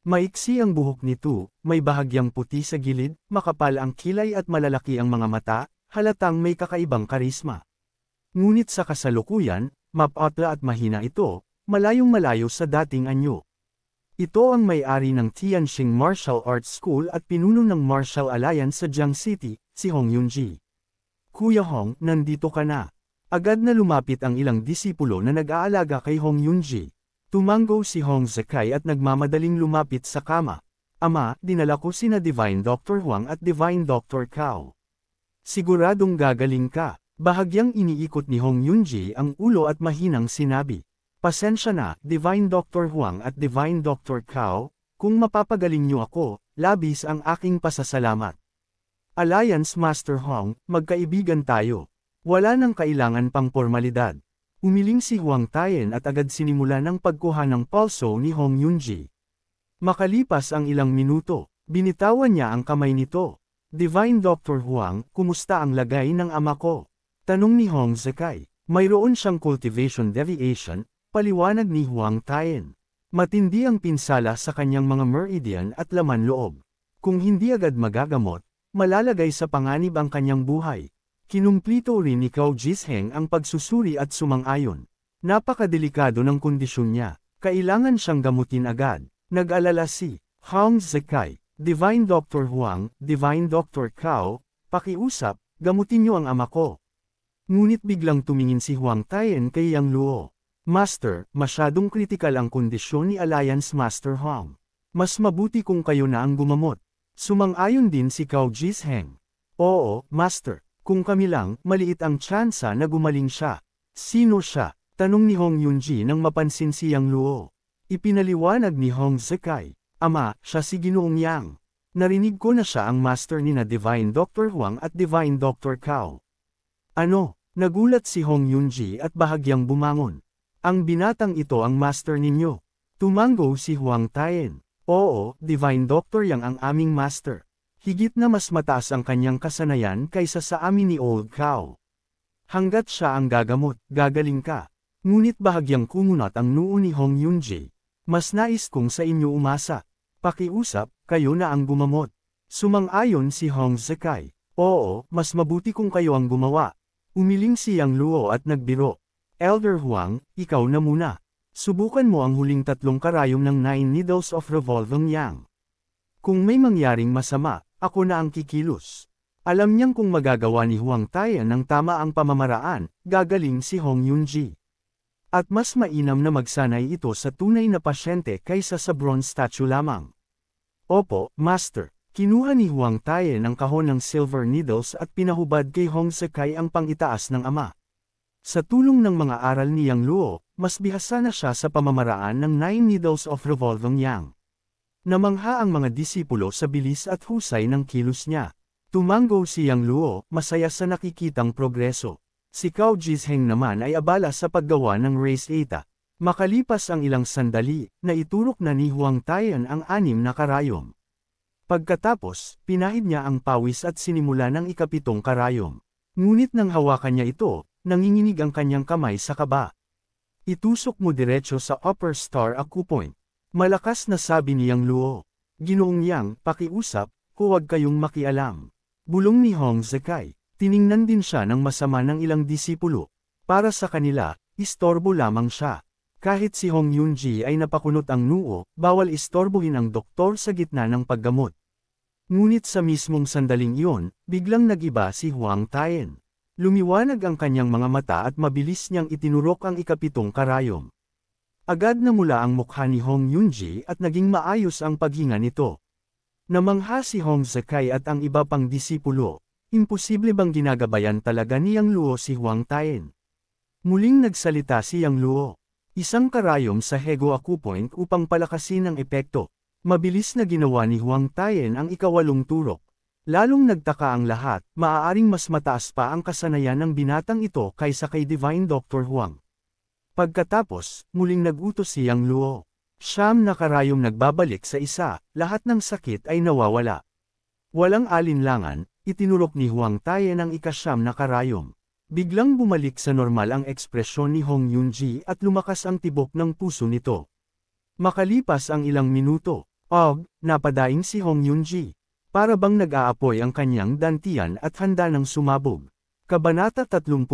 Maiksi ang buhok nito, may bahagyang puti sa gilid, makapal ang kilay at malalaki ang mga mata, halatang may kakaibang karisma. Ngunit sa kasalukuyan, mapatla at mahina ito, malayong malayo sa dating anyo. Ito ang may-ari ng Tianxing Martial Arts School at pinuno ng Martial Alliance sa Jiang City, si Hong Yunji. Kuya Hong, nandito ka na. Agad na lumapit ang ilang disipulo na nag-aalaga kay Hong Yunji. Tumango si Hong Zekai at nagmamadaling lumapit sa kama. Ama, dinala ko sina Divine Dr. Huang at Divine Dr. Cao. Siguradong gagaling ka. Bahagyang iniikot ni Hong Yunji ang ulo at mahinang sinabi. Pasensya na, Divine Dr. Huang at Divine Dr. Cao, kung mapapagaling niyo ako, labis ang aking pasasalamat. Alliance Master Hong, magkaibigan tayo. Wala nang kailangan pang formalidad. Umiling si Huang Tayen at agad sinimula ng pagkuha ng pulso ni Hong Yunji. Makalipas ang ilang minuto, binitawan niya ang kamay nito. Divine Dr. Huang, kumusta ang lagay ng ama ko? Tanong ni Hong Zekai. Mayroon siyang cultivation deviation, paliwanag ni Huang Tayen. Matindi ang pinsala sa kanyang mga meridian at laman loob. Kung hindi agad magagamot, malalagay sa panganib ang kanyang buhay. Kinumplito rin ni Cao Jisheng ang pagsusuri at sumang-ayon. Napakadelikado ng kondisyon niya, kailangan siyang gamutin agad. Nag-alala si Hong Zekai, Divine Dr. Huang, Divine Dr. Cao, pakiusap, gamutin niyo ang ama ko. Ngunit biglang tumingin si Huang Tayen kay Yang Luo. Master, masyadong kritikal ang kondisyon ni Alliance Master Hong. Mas mabuti kung kayo na ang gumamot. Sumang-ayon din si Cao Jisheng. Oo, Master. Kung kami lang, maliit ang tsansa na gumaling siya. Sino siya? Tanong ni Hong Yunji nang mapansin si Yang Luo. Ipinaliwanag ni Hong Zekai. Ama, siya si Ginoong Yang. Narinig ko na siya ang master ni na Divine Dr. Huang at Divine Dr. Cao. Ano? Nagulat si Hong Yunji at bahagyang bumangon. Ang binatang ito ang master ninyo. Tumango si Huang Tayen. Oo, Divine Dr. Yang ang aming master. Higit na mas mataas ang kanyang kasanayan kaysa sa amin ni Old Cow. Hanggat siya ang gagamot, gagaling ka. Ngunit bahagyang kumunat ang noo ni Hong Yunji. Mas nais kong sa inyo umasa. Pakiusap, kayo na ang gumamot. Sumang-ayon si Hong Zekai. Oo, mas mabuti kung kayo ang gumawa. Umiling si Yang Luo at nagbiro. Elder Huang, ikaw na muna. Subukan mo ang huling 3 karayom ng 9 Needles of Revolving Yang. Kung may mangyaring masama, ako na ang kikilos. Alam niyang kung magagawa ni Huang Tayen ng tama ang pamamaraan, gagaling si Hong Yunji. At mas mainam na magsanay ito sa tunay na pasyente kaysa sa bronze statue lamang. Opo, Master. Kinuha ni Huang Tayen ang kahon ng silver needles at pinahubad kay Hong Zekai ang pangitaas ng ama. Sa tulong ng mga aral ni Yang Luo, mas bihasa na siya sa pamamaraan ng 9 Needles of Revolving Yang. Namangha ang mga disipulo sa bilis at husay ng kilos niya. Tumango si Yang Luo, masaya sa nakikitang progreso. Si Cao Jisheng naman ay abala sa paggawa ng race eta. Makalipas ang ilang sandali, naiturok na ni Huang Tayen ang 6 na karayom. Pagkatapos, pinahid niya ang pawis at sinimula ng 7 karayom. Ngunit nang hawakan niya ito, nanginginig ang kanyang kamay sa kaba. Itusok mo diretso sa upper star acupoint. Malakas na sabi ni Yang Luo. Ginoong Yang, pakiusap, huwag kayong makialam. Bulong ni Hong Zekai. Tiningnan din siya ng masama ng ilang disipulo. Para sa kanila, istorbo lamang siya. Kahit si Hong Yunji ay napakunot ang noo, bawal istorbohin ang doktor sa gitna ng paggamot. Ngunit sa mismong sandaling iyon, biglang nagiba si Huang Tayen. Lumiwanag ang kanyang mga mata at mabilis niyang itinurok ang 7 karayom. Agad na mula ang mukha ni Hong Yunji at naging maayos ang paghinga nito. Namangha si Hong Zekai at ang iba pang disipulo. Imposible bang ginagabayan talaga ni Yang Luo si Huang Tayen? Muling nagsalita si Yang Luo. Isang karayom sa Hego Acupoint upang palakasin ang epekto. Mabilis na ginawa ni Huang Tayen ang ikawalong turok. Lalong nagtaka ang lahat, maaaring mas mataas pa ang kasanayan ng binatang ito kaysa kay Divine Dr. Huang. Pagkatapos, muling nag-utos si Yang Luo. Siyam na karayom nagbabalik sa isa, lahat ng sakit ay nawawala. Walang alinlangan, itinurok ni Huang Tayen ang ikasyam na karayom. Biglang bumalik sa normal ang ekspresyon ni Hong Yunji at lumakas ang tibok ng puso nito. Makalipas ang ilang minuto, napadaing si Hong Yunji. Para bang nag-aapoy ang kanyang dantian at handa ng sumabog. Kabanata 38,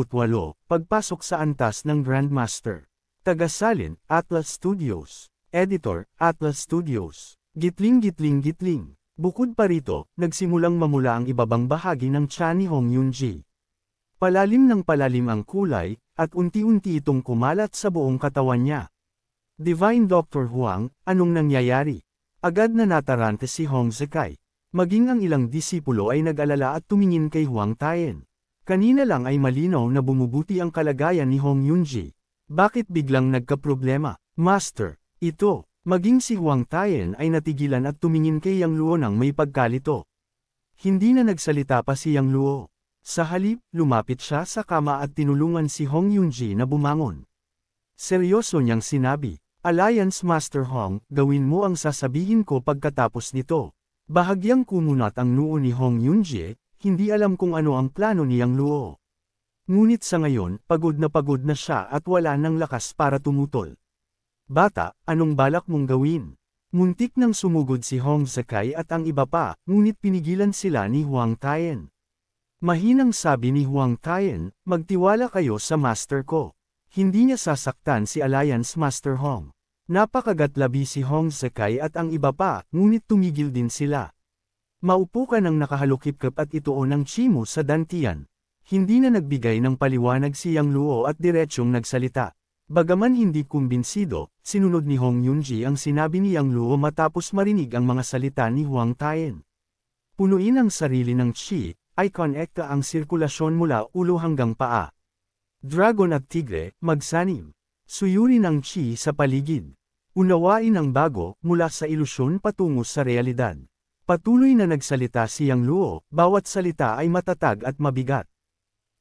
Pagpasok sa antas ng Grandmaster. Tagasalin, Atlas Studios. Editor, Atlas Studios. Gitling. Bukod pa rito, nagsimulang mamula ang ibabang bahagi ng tiyan ni Hong Yunji. Palalim ang kulay, at unti-unti itong kumalat sa buong katawan niya. Divine Dr. Huang, anong nangyayari? Agad na natarante si Hong Zekai. Maging ang ilang disipulo ay nag-alala at tumingin kay Huang Tayen. Kanina lang ay malinaw na bumubuti ang kalagayan ni Hong Yunji. Bakit biglang nagkaproblema? Master, ito. Maging si Huang Tayen ay natigilan at tumingin kay Yang Luo nang may pagkalito. Hindi na nagsalita pa si Yang Luo. Sa halip, lumapit siya sa kama at tinulungan si Hong Yunji na bumangon. Seryoso niyang sinabi, Alliance Master Hong, gawin mo ang sasabihin ko pagkatapos nito. Bahagyang kumunat ang noo ni Hong Yunji, hindi alam kung ano ang plano ni Yang Luo. Ngunit sa ngayon, pagod na siya at wala ng lakas para tumutol. Bata, anong balak mong gawin? Muntik nang sumugod si Hong Zekai at ang iba pa, ngunit pinigilan sila ni Huang Tayen. Mahinang sabi ni Huang Tayen, magtiwala kayo sa master ko. Hindi niya sasaktan si Alliance Master Hong. Napakagatlabi si Hong Zekai at ang iba pa, ngunit tumigil din sila. Maupo ka ng nakahalukip-kip at ituon ng chi mo sa dantian. Hindi na nagbigay ng paliwanag si Yang Luo at diretsyong nagsalita. Bagaman hindi kumbinsido, sinunod ni Hong Yunji ang sinabi ni Yang Luo matapos marinig ang mga salita ni Huang Tayen. Punuin ang sarili ng chi, ay konekta ang sirkulasyon mula ulo hanggang paa. Dragon at tigre, magsanim. Suyurin ang chi sa paligid. Unawain ang bago, mula sa ilusyon patungo sa realidad. Patuloy na nagsalita si Yang Luo, bawat salita ay matatag at mabigat.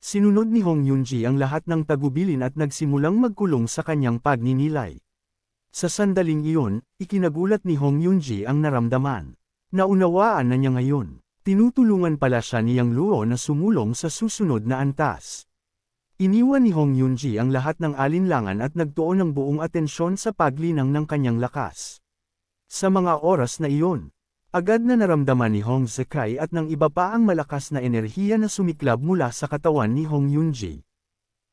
Sinunod ni Hong Yunji ang lahat ng tagubilin at nagsimulang magkulong sa kanyang pagninilay. Sa sandaling iyon, ikinagulat ni Hong Yunji ang naramdaman. Naunawaan na niya ngayon. Tinutulungan pala siya ni Yang Luo na sumulong sa susunod na antas. Iniwan ni Hong Yunji ang lahat ng alinlangan at nagtuon ng buong atensyon sa paglinang ng kanyang lakas. Sa mga oras na iyon, agad na naramdaman ni Hong Zekai at ng iba pa ang malakas na enerhiya na sumiklab mula sa katawan ni Hong Yunji.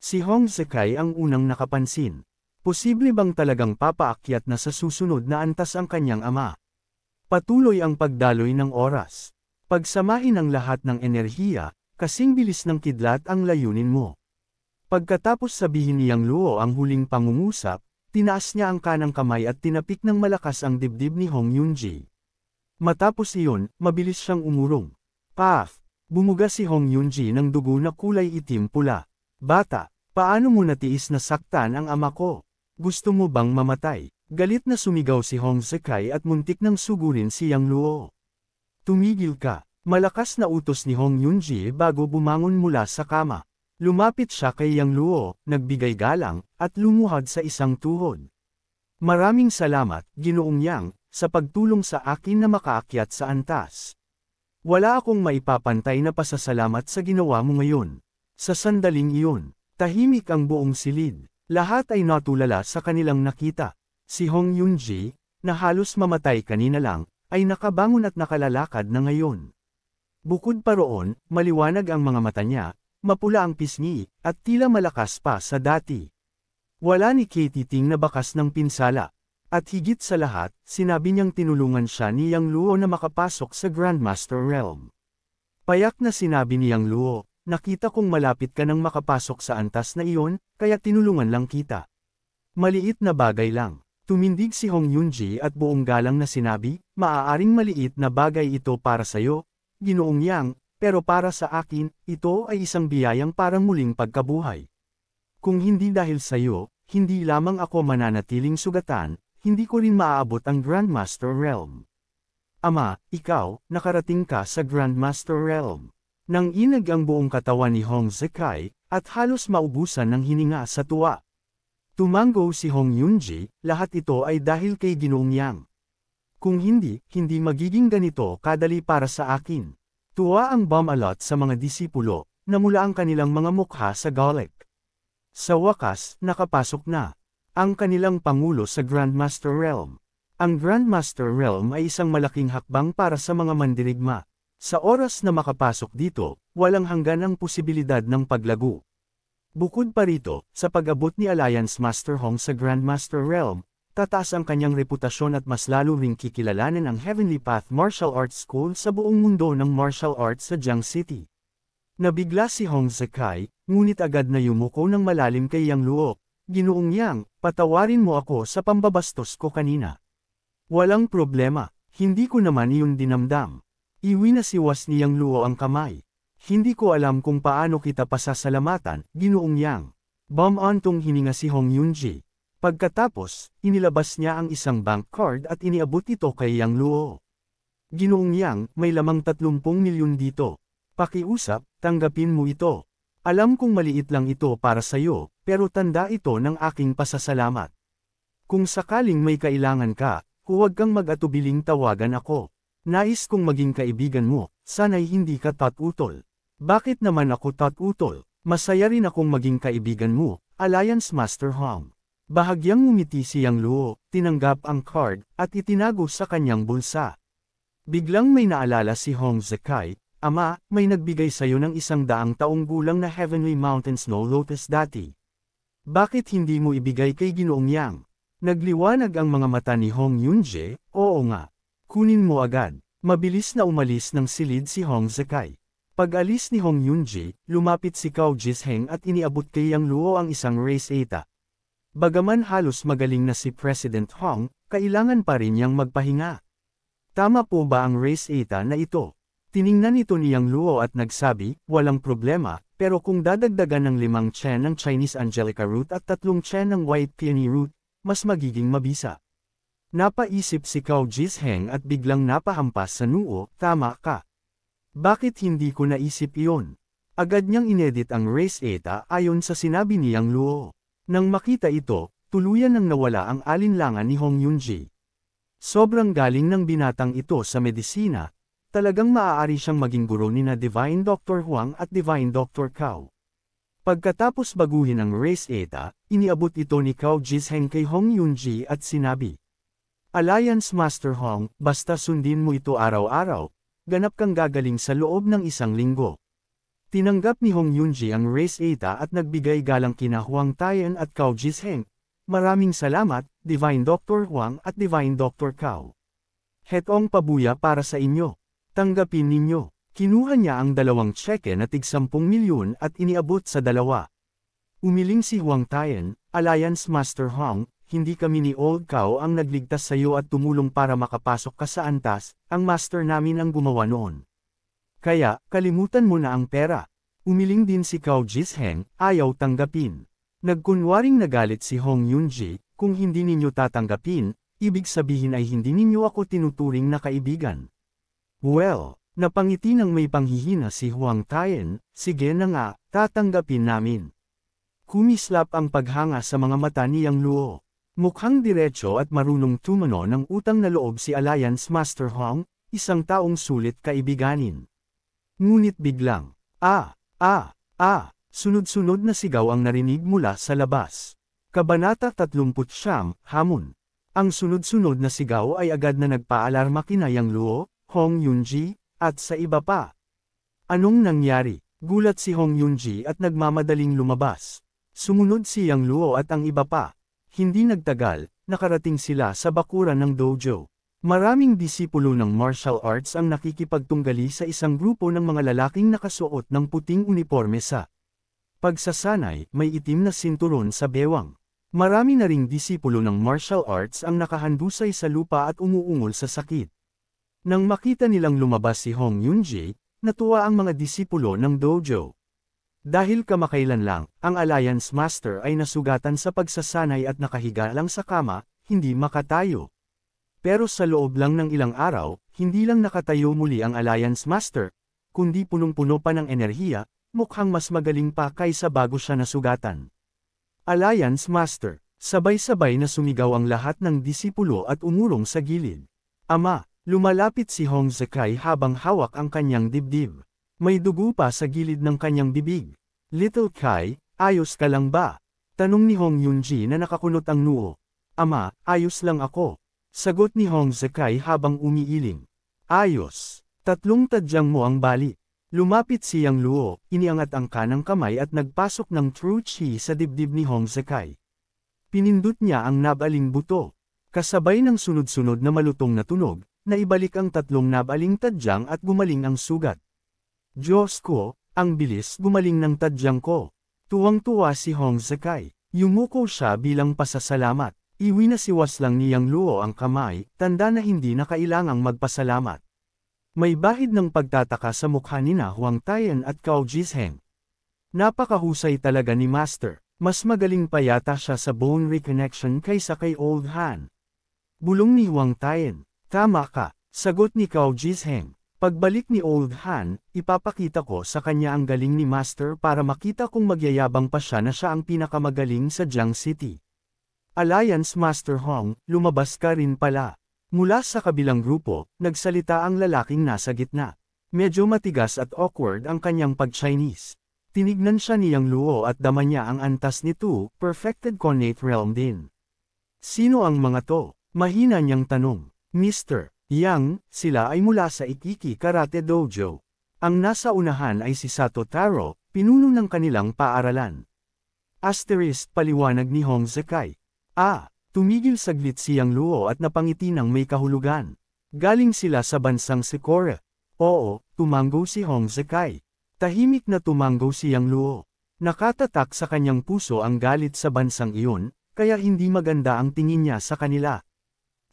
Si Hong Zekai ang unang nakapansin. Posible bang talagang papaakyat na sa susunod na antas ang kanyang ama? Patuloy ang pagdaloy ng oras. Pagsamahin ang lahat ng enerhiya, kasing bilis ng kidlat ang layunin mo. Pagkatapos sabihin ni Yang Luo ang huling pangungusap, tinaas niya ang kanang kamay at tinapik ng malakas ang dibdib ni Hong Yunji. Matapos iyon, mabilis siyang umurong. Paf! Bumuga si Hong Yunji ng dugo na kulay itim-pula. Bata, paano mo natiis na saktan ang ama ko? Gusto mo bang mamatay? Galit na sumigaw si Hong Zekai at muntik nang sugurin si Yang Luo. Tumigil ka! Malakas na utos ni Hong Yunji bago bumangon mula sa kama. Lumapit siya kay Yang Luo, nagbigay galang, at lumuhad sa isang tuhod. Maraming salamat, Ginoong Yang, sa pagtulong sa akin na makaakyat sa antas. Wala akong maipapantay na pasasalamat sa ginawa mo ngayon. Sa sandaling iyon, tahimik ang buong silid. Lahat ay natulala sa kanilang nakita. Si Hong Yunji, na halos mamatay kanina lang, ay nakabangon at nakalalakad na ngayon. Bukod pa roon, maliwanag ang mga mata niya, mapula ang pisngi, at tila malakas pa sa dati. Wala ni Katie Ting na bakas ng pinsala. At higit sa lahat, sinabi niyang tinulungan siya ni Yang Luo na makapasok sa Grandmaster Realm. Payak na sinabi ni Yang Luo, nakita kong malapit ka nang makapasok sa antas na iyon, kaya tinulungan lang kita. Maliit na bagay lang. Tumindig si Hong Yunji at buong galang na sinabi, maaaring maliit na bagay ito para sayo, Ginoong Yang, pero para sa akin, ito ay isang biyayang parang muling pagkabuhay. Kung hindi dahil sa iyo, hindi lamang ako mananatiling sugatan, hindi ko rin maaabot ang Grandmaster Realm. Ama, ikaw, nakarating ka sa Grandmaster Realm. Nang inag ang buong katawan ni Hong Zekai, at halos maubusan ng hininga sa tuwa. Tumango si Hong Yunji, lahat ito ay dahil kay Ginoong Yang. Kung hindi, hindi magiging ganito kadali para sa akin. Tuwa ang Bamalot sa mga disipulo, namula ang kanilang mga mukha sa Golek. Sa wakas, nakapasok na ang kanilang pangulo sa Grandmaster Realm. Ang Grandmaster Realm ay isang malaking hakbang para sa mga mandirigma. Sa oras na makapasok dito, walang hanggan ang posibilidad ng paglago. Bukod pa rito, sa pag-abot ni Alliance Master Hong sa Grandmaster Realm, tataas ang kanyang reputasyon at mas lalo ring kikilalanin ang Heavenly Path Martial Arts School sa buong mundo ng martial arts sa Jiang City. Nabigla si Hong Zekai, ngunit agad na yumuko ng malalim kay Yang Luo. Ginoong Yang, patawarin mo ako sa pambabastos ko kanina. Walang problema, hindi ko naman iyon dinamdam. Iwinasiwas ni Yang Luo ang kamay. Hindi ko alam kung paano kita pasasalamatan, Ginoong Yang. Bumantong hininga si Hong Yunji. Pagkatapos, inilabas niya ang isang bank card at iniabot ito kay Yang Luo. Ginoong Yang, may lamang 30 milyon dito. Pakiusap, tanggapin mo ito. Alam kong maliit lang ito para sayo, pero tanda ito ng aking pasasalamat. Kung sakaling may kailangan ka, huwag kang mag-atubiling tawagan ako. Nais kong maging kaibigan mo, sana'y hindi ka tatutol. Bakit naman ako tatutol? Masaya rin akong maging kaibigan mo, Alliance Master Hong. Bahagyang ngumiti si Yang Luo, tinanggap ang card, at itinago sa kanyang bulsa. Biglang may naalala si Hong Zekai, Ama, may nagbigay sayo ng 100 taong gulang na Heavenly Mountain Snow Lotus dati. Bakit hindi mo ibigay kay Ginoong Yang? Nagliwanag ang mga mata ni Hong Yunji, oo nga. Kunin mo agad. Mabilis na umalis ng silid si Hong Zekai. Pag-alis ni Hong Yunji, lumapit si Cao Jisheng at iniabot kay Yang Luo ang isang race eta. Bagaman halos magaling na si President Hong, kailangan pa rin niyang magpahinga. Tama po ba ang race eta na ito? Tiningnan ito ni Yang Luo at nagsabi, walang problema, pero kung dadagdagan ng 5 chen ng Chinese Angelica root at 3 chen ng White Peony root, mas magiging mabisa. Napaisip si Cao Jisheng at biglang napahampas sa noo, tama ka. Bakit hindi ko naisip iyon? Agad niyang inedit ang race eta ayon sa sinabi ni Yang Luo. Nang makita ito, tuluyan nang nawala ang alinlangan ni Hong Yunji. Sobrang galing ng binatang ito sa medisina, talagang maaari siyang maging guro ni na Divine Dr. Huang at Divine Dr. Cao. Pagkatapos baguhin ang race eta, iniabot ito ni Cao Jisheng kay Hong Yunji at sinabi, Alliance Master Hong, basta sundin mo ito araw-araw, ganap kang gagaling sa loob ng 1 linggo. Tinanggap ni Hong Yunji ang race eta at nagbigay galang kina Huang Tayan at Cao Jisheng. Maraming salamat, Divine Dr. Huang at Divine Dr. Cao. Hetong pabuya para sa inyo. Tanggapin ninyo. Kinuha niya ang 2 tseke na tig 10 milyon at iniabot sa 2. Umiling si Huang Tayan, Alliance Master Hong, hindi kami ni Old Cao ang nagligtas sa iyo at tumulong para makapasok ka sa antas, ang master namin ang gumawa noon. Kaya, kalimutan mo na ang pera. Umiling din si Cao Jisheng, ayaw tanggapin. Nagkunwaring nagalit si Hong Yunji, kung hindi ninyo tatanggapin, ibig sabihin ay hindi ninyo ako tinuturing na kaibigan. Well, napangiti ng may panghihina si Huang Tayan, sige na nga, tatanggapin namin. Kumislap ang paghanga sa mga mata ni Yang Luo. Mukhang diretso at marunong tumano ng utang na loob si Alliance Master Hong, isang taong sulit kaibiganin. Ngunit biglang, sunod-sunod na sigaw ang narinig mula sa labas. Kabanata 39, Hamon. Ang sunod-sunod na sigaw ay agad na nagpaalarma kina Yang Luo, Hong Yunji, at sa iba pa. Anong nangyari? Gulat si Hong Yunji at nagmamadaling lumabas. Sumunod si Yang Luo at ang iba pa. Hindi nagtagal, nakarating sila sa bakuran ng dojo. Maraming disipulo ng martial arts ang nakikipagtunggali sa isang grupo ng mga lalaking nakasuot ng puting uniforme sa pagsasanay, may itim na sinturon sa bewang. Marami na ring disipulo ng martial arts ang nakahandusay sa lupa at umuungol sa sakit. Nang makita nilang lumabas si Hong Yunji, natuwa ang mga disipulo ng dojo. Dahil kamakailan lang, ang Alliance Master ay nasugatan sa pagsasanay at nakahiga lang sa kama, hindi makatayo. Pero sa loob lang ng ilang araw, hindi lang nakatayo muli ang Alliance Master, kundi punong-puno pa ng enerhiya, mukhang mas magaling pa kaysa bago siya nasugatan. Alliance Master, sabay-sabay na sumigaw ang lahat ng disipulo at umurong sa gilid. Ama, lumalapit si Hong Zekai habang hawak ang kanyang dibdib. May dugo pa sa gilid ng kanyang bibig. Little Kai, ayos ka lang ba? Tanong ni Hong Yunji na nakakunot ang noo. Ama, ayos lang ako. Sagot ni Hong Zekai habang umiiling. Ayos. 3 tadyang mo ang bali. Lumapit si Yang Luo, iniangat ang kanang kamay at nagpasok ng true chi sa dibdib ni Hong Zekai. Pinindot niya ang nabaling buto. Kasabay ng sunod-sunod na malutong na tunog, naibalik ang 3 nabaling tadyang at gumaling ang sugat. Diyos ko, ang bilis gumaling ng tadyang ko. Tuwang-tuwa si Hong Zekai. Yumuko siya bilang pasasalamat. Iwinasiwas lang ni Yang Luo ang kamay, tanda na hindi na kailangang magpasalamat. May bahid ng pagtataka sa mukha ni na Huang Tayan at Cao Jisheng. Napakahusay talaga ni Master. Mas magaling pa yata siya sa bone reconnection kaysa kay Old Han. Bulong ni Huang Tayan. Tama ka, sagot ni Cao Jisheng. Pagbalik ni Old Han, ipapakita ko sa kanya ang galing ni Master para makita kung magyayabang pa siya na siya ang pinakamagaling sa Jiang City. Alliance Master Hong, lumabas ka rin pala. Mula sa kabilang grupo, nagsalita ang lalaking nasa gitna. Medyo matigas at awkward ang kanyang pag-Chinese. Tinignan siya ni Yang Luo at dama niya ang antas nito, perfected connate realm din. Sino ang mga to? Mahina niyang tanong. Mr. Yang, sila ay mula sa Ikiki Karate Dojo. Ang nasa unahan ay si Sato Taro, pinuno ng kanilang paaralan. Asterisk paliwanag ni Hong Zekai. Tumigil saglit si Yang Luo at napangiti ng may kahulugan. Galing sila sa bansang Sikora. Oo, tumanggo si Hong Zekai. Tahimik na tumanggo si Yang Luo. Nakatatak sa kanyang puso ang galit sa bansang iyon, kaya hindi maganda ang tingin niya sa kanila.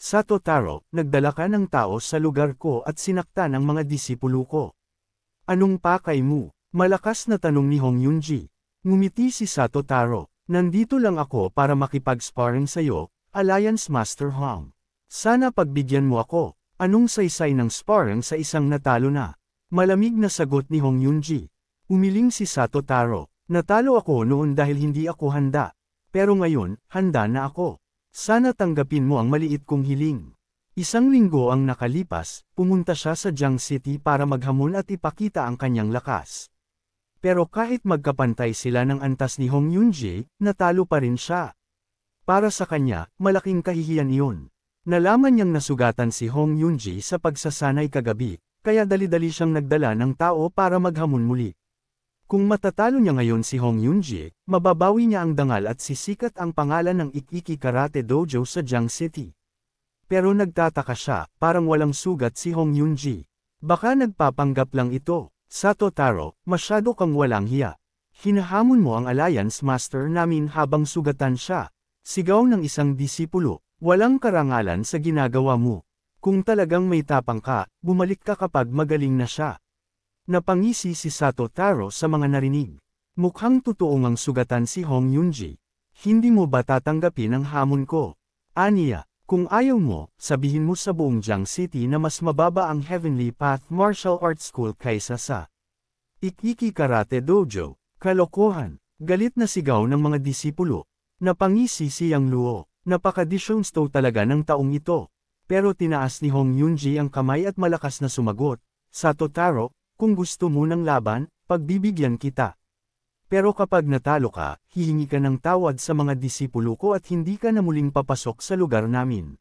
Sato Taro, nagdala ka ng tao sa lugar ko at sinaktan ang mga disipulo ko. Anong pakay mo? Malakas na tanong ni Hong Yunji. Ngumiti si Sato Taro. Nandito lang ako para makipag-sparring sa'yo, Alliance Master Hong. Sana pagbigyan mo ako. Anong saysay ng sparring sa isang natalo na? Malamig na sagot ni Hong Yunji. Umiling si Sato Taro. Natalo ako noon dahil hindi ako handa. Pero ngayon, handa na ako. Sana tanggapin mo ang maliit kong hiling. 1 linggo ang nakalipas, pumunta siya sa Jiang City para maghamon at ipakita ang kanyang lakas. Pero kahit magkapantay sila ng antas ni Hong Yunji, natalo pa rin siya. Para sa kanya, malaking kahihiyan iyon. Nalaman niyang nasugatan si Hong Yunji sa pagsasanay kagabi, kaya dali-dali siyang nagdala ng tao para maghamon muli. Kung matatalo niya ngayon si Hong Yunji, mababawi niya ang dangal at sisikat ang pangalan ng Ikiki Karate Dojo sa Jiang City. Pero nagtataka siya, parang walang sugat si Hong Yunji. Baka nagpapanggap lang ito. Sato Taro, masyado kang walang hiya. Hinahamon mo ang Alliance Master namin habang sugatan siya. Sigaw ng isang disipulo, walang karangalan sa ginagawa mo. Kung talagang may tapang ka, bumalik ka kapag magaling na siya. Napangisi si Sato Taro sa mga narinig. Mukhang totoo ngang sugatan si Hong Yunji. Hindi mo ba tatanggapin ang hamon ko? Aniya, kung ayaw mo, sabihin mo sa buong Jiang City na mas mababa ang Heavenly Path Martial Arts School kaysa sa Ikiki Karate Dojo. Kalokohan, galit na sigaw ng mga disipulo. Napangisi si Yang Luo. Napaka-disyonsto talaga ng taong ito. Pero tinaas ni Hong Yunji ang kamay at malakas na sumagot. Sato Taro, kung gusto mo ng laban, pagbibigyan kita. Pero kapag natalo ka, hihingi ka ng tawad sa mga disipulo ko at hindi ka na muling papasok sa lugar namin.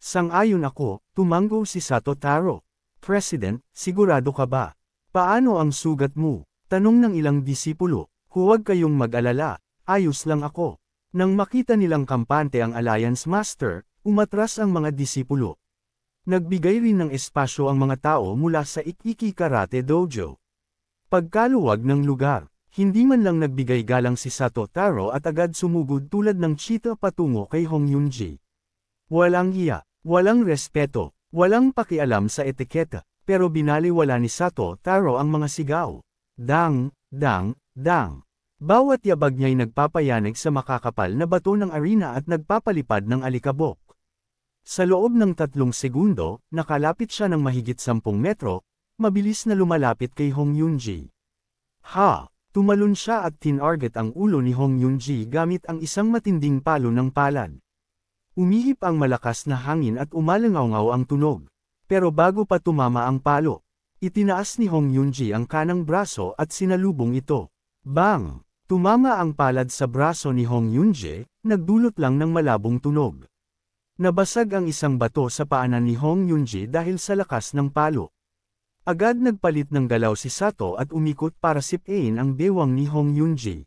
Sang-ayon ako, tumanggo si Sato Taro. President, sigurado ka ba? Paano ang sugat mo? Tanong ng ilang disipulo. Huwag kayong mag-alala, ayos lang ako. Nang makita nilang kampante ang Alliance Master, umatras ang mga disipulo. Nagbigay rin ng espasyo ang mga tao mula sa Ikiki Karate Dojo. Pagkaluwag ng lugar, hindi man lang nagbigay galang si Sato Taro at agad sumugod tulad ng cheetah patungo kay Hong Yunji. Walang hiya, walang respeto, walang pakialam sa etiketa, pero binaliwala ni Sato Taro ang mga sigaw. Dang, dang, dang. Bawat yabag niya'y nagpapayanig sa makakapal na bato ng arena at nagpapalipad ng alikabok. Sa loob ng 3 segundo, nakalapit siya ng mahigit 10 metro, mabilis na lumalapit kay Hong Yunji. Ha! Tumalon siya at tinarget ang ulo ni Hong Yunji gamit ang isang matinding palo ng palad. Umihip ang malakas na hangin at umalangaw-ngaw ang tunog. Pero bago pa tumama ang palo, itinaas ni Hong Yunji ang kanang braso at sinalubong ito. Bang! Tumama ang palad sa braso ni Hong Yunji, nagdulot lang ng malabong tunog. Nabasag ang isang bato sa paanan ni Hong Yunji dahil sa lakas ng palo. Agad nagpalit ng galaw si Sato at umikot para sipain ang bewang ni Hong Yunji.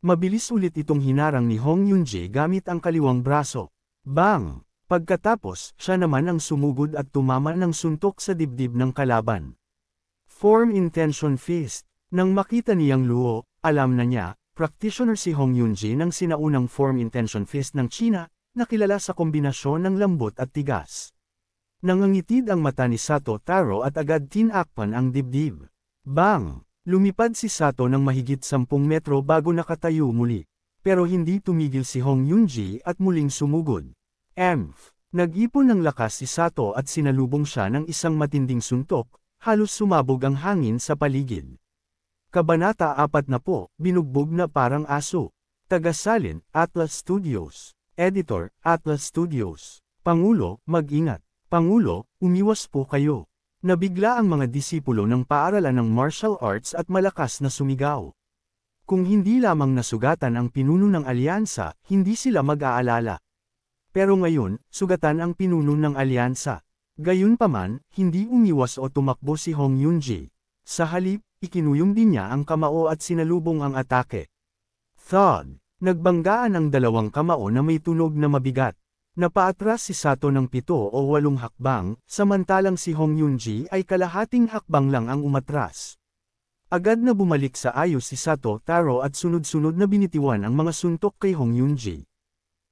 Mabilis ulit itong hinarang ni Hong Yunji gamit ang kaliwang braso. Bang! Pagkatapos, siya naman ang sumugod at tumama ng suntok sa dibdib ng kalaban. Form Intention Fist. Nang makita niyang luho, alam na niya, practitioner si Hong Yunji ng sinaunang Form Intention Fist ng China, na kilala sa kombinasyon ng lambot at tigas. Nangangitid ang mata ni Sato Taro at agad tinakpan ang dibdib. Bang! Lumipad si Sato ng mahigit 10 metro bago nakatayo muli. Pero hindi tumigil si Hong Yunji at muling sumugod. Nag-ipon ng lakas si Sato at sinalubong siya ng isang matinding suntok, halos sumabog ang hangin sa paligid. Kabanata 40, binugbog na parang aso. Tagasalin, Atlas Studios. Editor, Atlas Studios. Pangulo, mag-ingat. Pangulo, umiwas po kayo. Nabigla ang mga disipulo ng paaralan ng martial arts at malakas na sumigaw. Kung hindi lamang nasugatan ang pinuno ng alyansa, hindi sila mag-aalala. Pero ngayon, sugatan ang pinuno ng alyansa. Gayunpaman, hindi umiwas o tumakbo si Hong Yunji. Sa halip, ikinuyong din niya ang kamao at sinalubong ang atake. Thud! Nagbanggaan ang 2 kamao na may tunog na mabigat. Napaatras si Sato ng 7 o 8 hakbang, samantalang si Hong Yunji ay kalahating hakbang lang ang umatras. Agad na bumalik sa ayos si Sato Taro at sunod-sunod na binitiwan ang mga suntok kay Hong Yunji.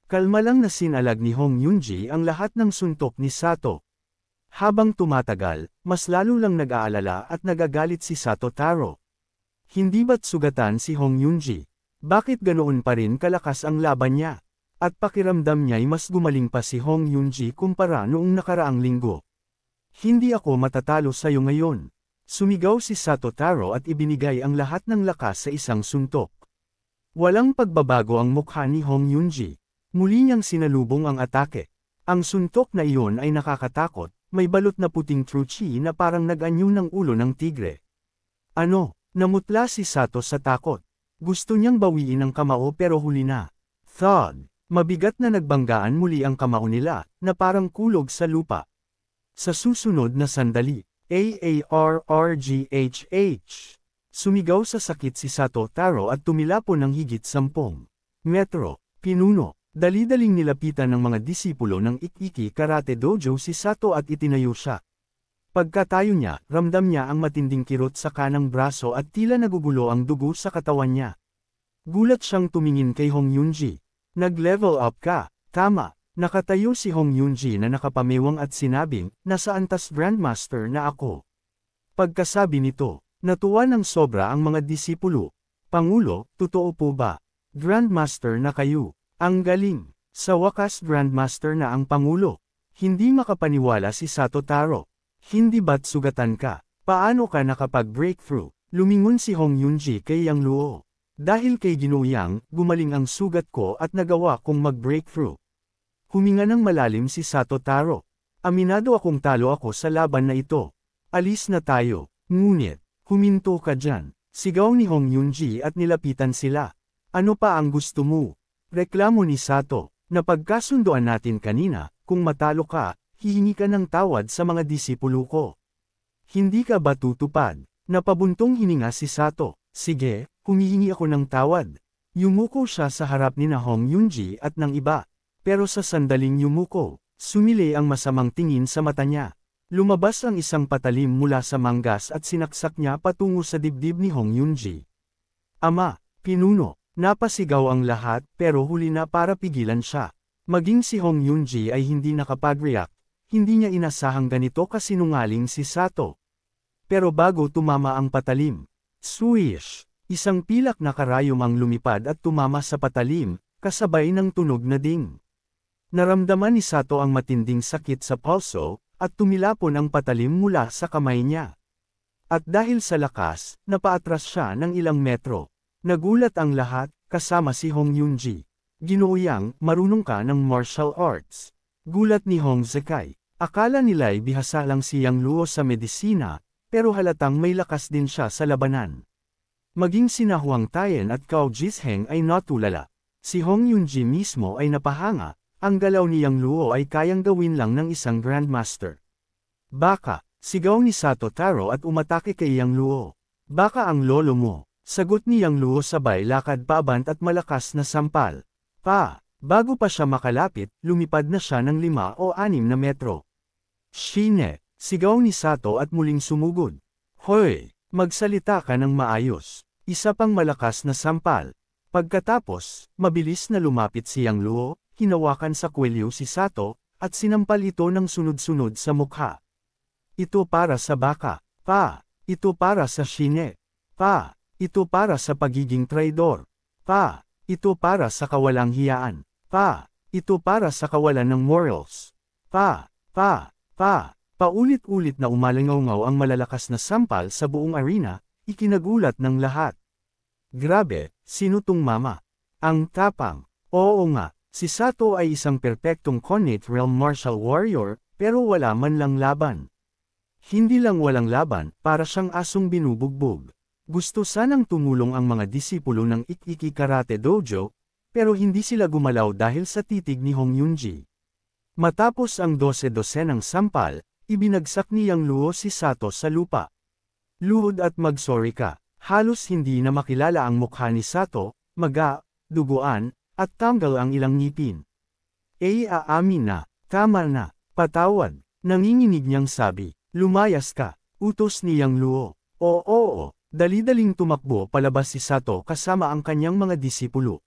Kalma lang na sinalag ni Hong Yunji ang lahat ng suntok ni Sato. Habang tumatagal, mas lalo lang nag-aalala at nagagalit si Sato Taro. Hindi ba't sugatan si Hong Yunji? Bakit ganoon pa rin kalakas ang laban niya? At pakiramdam niya'y mas gumaling pa si Hong Yunji kumpara noong nakaraang linggo. Hindi ako matatalo sa'yo ngayon. Sumigaw si Sato Taro at ibinigay ang lahat ng lakas sa isang suntok. Walang pagbabago ang mukha ni Hong Yunji. Muli niyang sinalubong ang atake. Ang suntok na iyon ay nakakatakot, may balot na puting true chi na parang nag-anyo ng ulo ng tigre. Ano? Namutla si Sato sa takot. Gusto niyang bawiin ang kamao pero huli na. Thud! Mabigat na nagbanggaan muli ang kamao nila, na parang kulog sa lupa. Sa susunod na sandali, AARRGHH. Sumigaw sa sakit si Sato Taro at tumilapon ng higit 10 metro. Pinuno, dali-daling nilapitan ng mga disipulo ng Ikiki Karate Dojo si Sato at itinayo siya. Pagkatayo niya, ramdam niya ang matinding kirot sa kanang braso at tila nagugulo ang dugo sa katawan niya. Gulat siyang tumingin kay Hong Yunji. Nag-level up ka, tama. Nakatayo si Hong Yunji na nakapamewang at sinabing, nasa antas Grandmaster na ako. Pagkasabi nito, natuwa ng sobra ang mga disipulo. Pangulo, totoo po ba? Grandmaster na kayo. Ang galing. Sa wakas Grandmaster na ang Pangulo. Hindi makapaniwala si Sato Taro. Hindi ba't sugatan ka? Paano ka nakapag-breakthrough? Lumingon si Hong Yunji kay Yang Luo. Dahil kay Ginoo Yang, gumaling ang sugat ko at nagawa kong mag-breakthrough. Huminga ng malalim si Sato Taro. Aminado akong talo ako sa laban na ito. Alis na tayo. Ngunit, huminto ka dyan. Sigaw ni Hong Yunji at nilapitan sila. Ano pa ang gusto mo? Reklamo ni Sato. Napagkasunduan natin kanina, kung matalo ka, hihingi ka ng tawad sa mga disipulo ko. Hindi ka ba tutupad? Napabuntong hininga si Sato. Sige, humihingi ako ng tawad. Yumuko siya sa harap ni na Hong Yunji at ng iba. Pero sa sandaling yumuko, sumili ang masamang tingin sa mata niya. Lumabas ang isang patalim mula sa manggas at sinaksak niya patungo sa dibdib ni Hong Yunji. Ama, pinuno, napasigaw ang lahat pero huli na para pigilan siya. Maging si Hong Yunji ay hindi nakapag-react, hindi niya inasahang ganito kasinungaling si Sato. Pero bago tumama ang patalim, swish! Isang pilak na karayom ang lumipad at tumama sa patalim, kasabay ng tunog na ding. Naramdaman ni Sato ang matinding sakit sa pulso, at tumilapon ang patalim mula sa kamay niya. At dahil sa lakas, napaatras siya ng ilang metro. Nagulat ang lahat, kasama si Hong Yunji. Ginoo Yang, marunong ka ng martial arts. Gulat ni Hong Zekai. Akala nila'y bihasa lang si Yang Luo sa medisina, pero halatang may lakas din siya sa labanan. Maging sina Huang Tayen at Cao Jisheng ay natulala. Si Hong Yunji mismo ay napahanga, ang galaw ni Yang Luo ay kayang gawin lang ng isang Grandmaster. Baka, sigaw ni Sato Taro at umatake kay Yang Luo. Baka ang lolo mo, sagot ni Yang Luo sabay lakad paabant at malakas na sampal. Bago pa siya makalapit, lumipad na siya ng 5 o 6 na metro. Shine, sigaw ni Sato at muling sumugod. Hoy, magsalita ka ng maayos. Isa pang malakas na sampal. Pagkatapos, mabilis na lumapit si Yang Luo, hinawakan sa kwelyo si Sato, at sinampal ito ng sunod-sunod sa mukha. Ito para sa baka. Ito para sa Shine. Ito para sa pagiging traidor. Ito para sa kawalang hiyaan. Ito para sa kawalan ng morals. Paulit-ulit na umalangaw ang malalakas na sampal sa buong arena, ikinagulat ng lahat. Grabe, sino tong mama? Ang tapang. Oo nga, si Sato ay isang perpektong Connate Realm martial warrior, pero wala man lang laban. Hindi lang walang laban, para siyang asong binubugbog. Gusto sanang tumulong ang mga disipulo ng Ikiki Karate Dojo, pero hindi sila gumalaw dahil sa titig ni Hong Yunji. Matapos ang 12-12 sampal, ibinagsak ni Yang Luo si Sato sa lupa. Luhod at magsorry ka. Halos hindi na makilala ang mukha ni Sato, maga, duguan, at tanggal ang ilang ngipin. Aamin na, tama na, patawad, nanginginig niyang sabi, lumayas ka, utos ni Yang Luo. Oo, dali-daling tumakbo palabas si Sato kasama ang kanyang mga disipulo.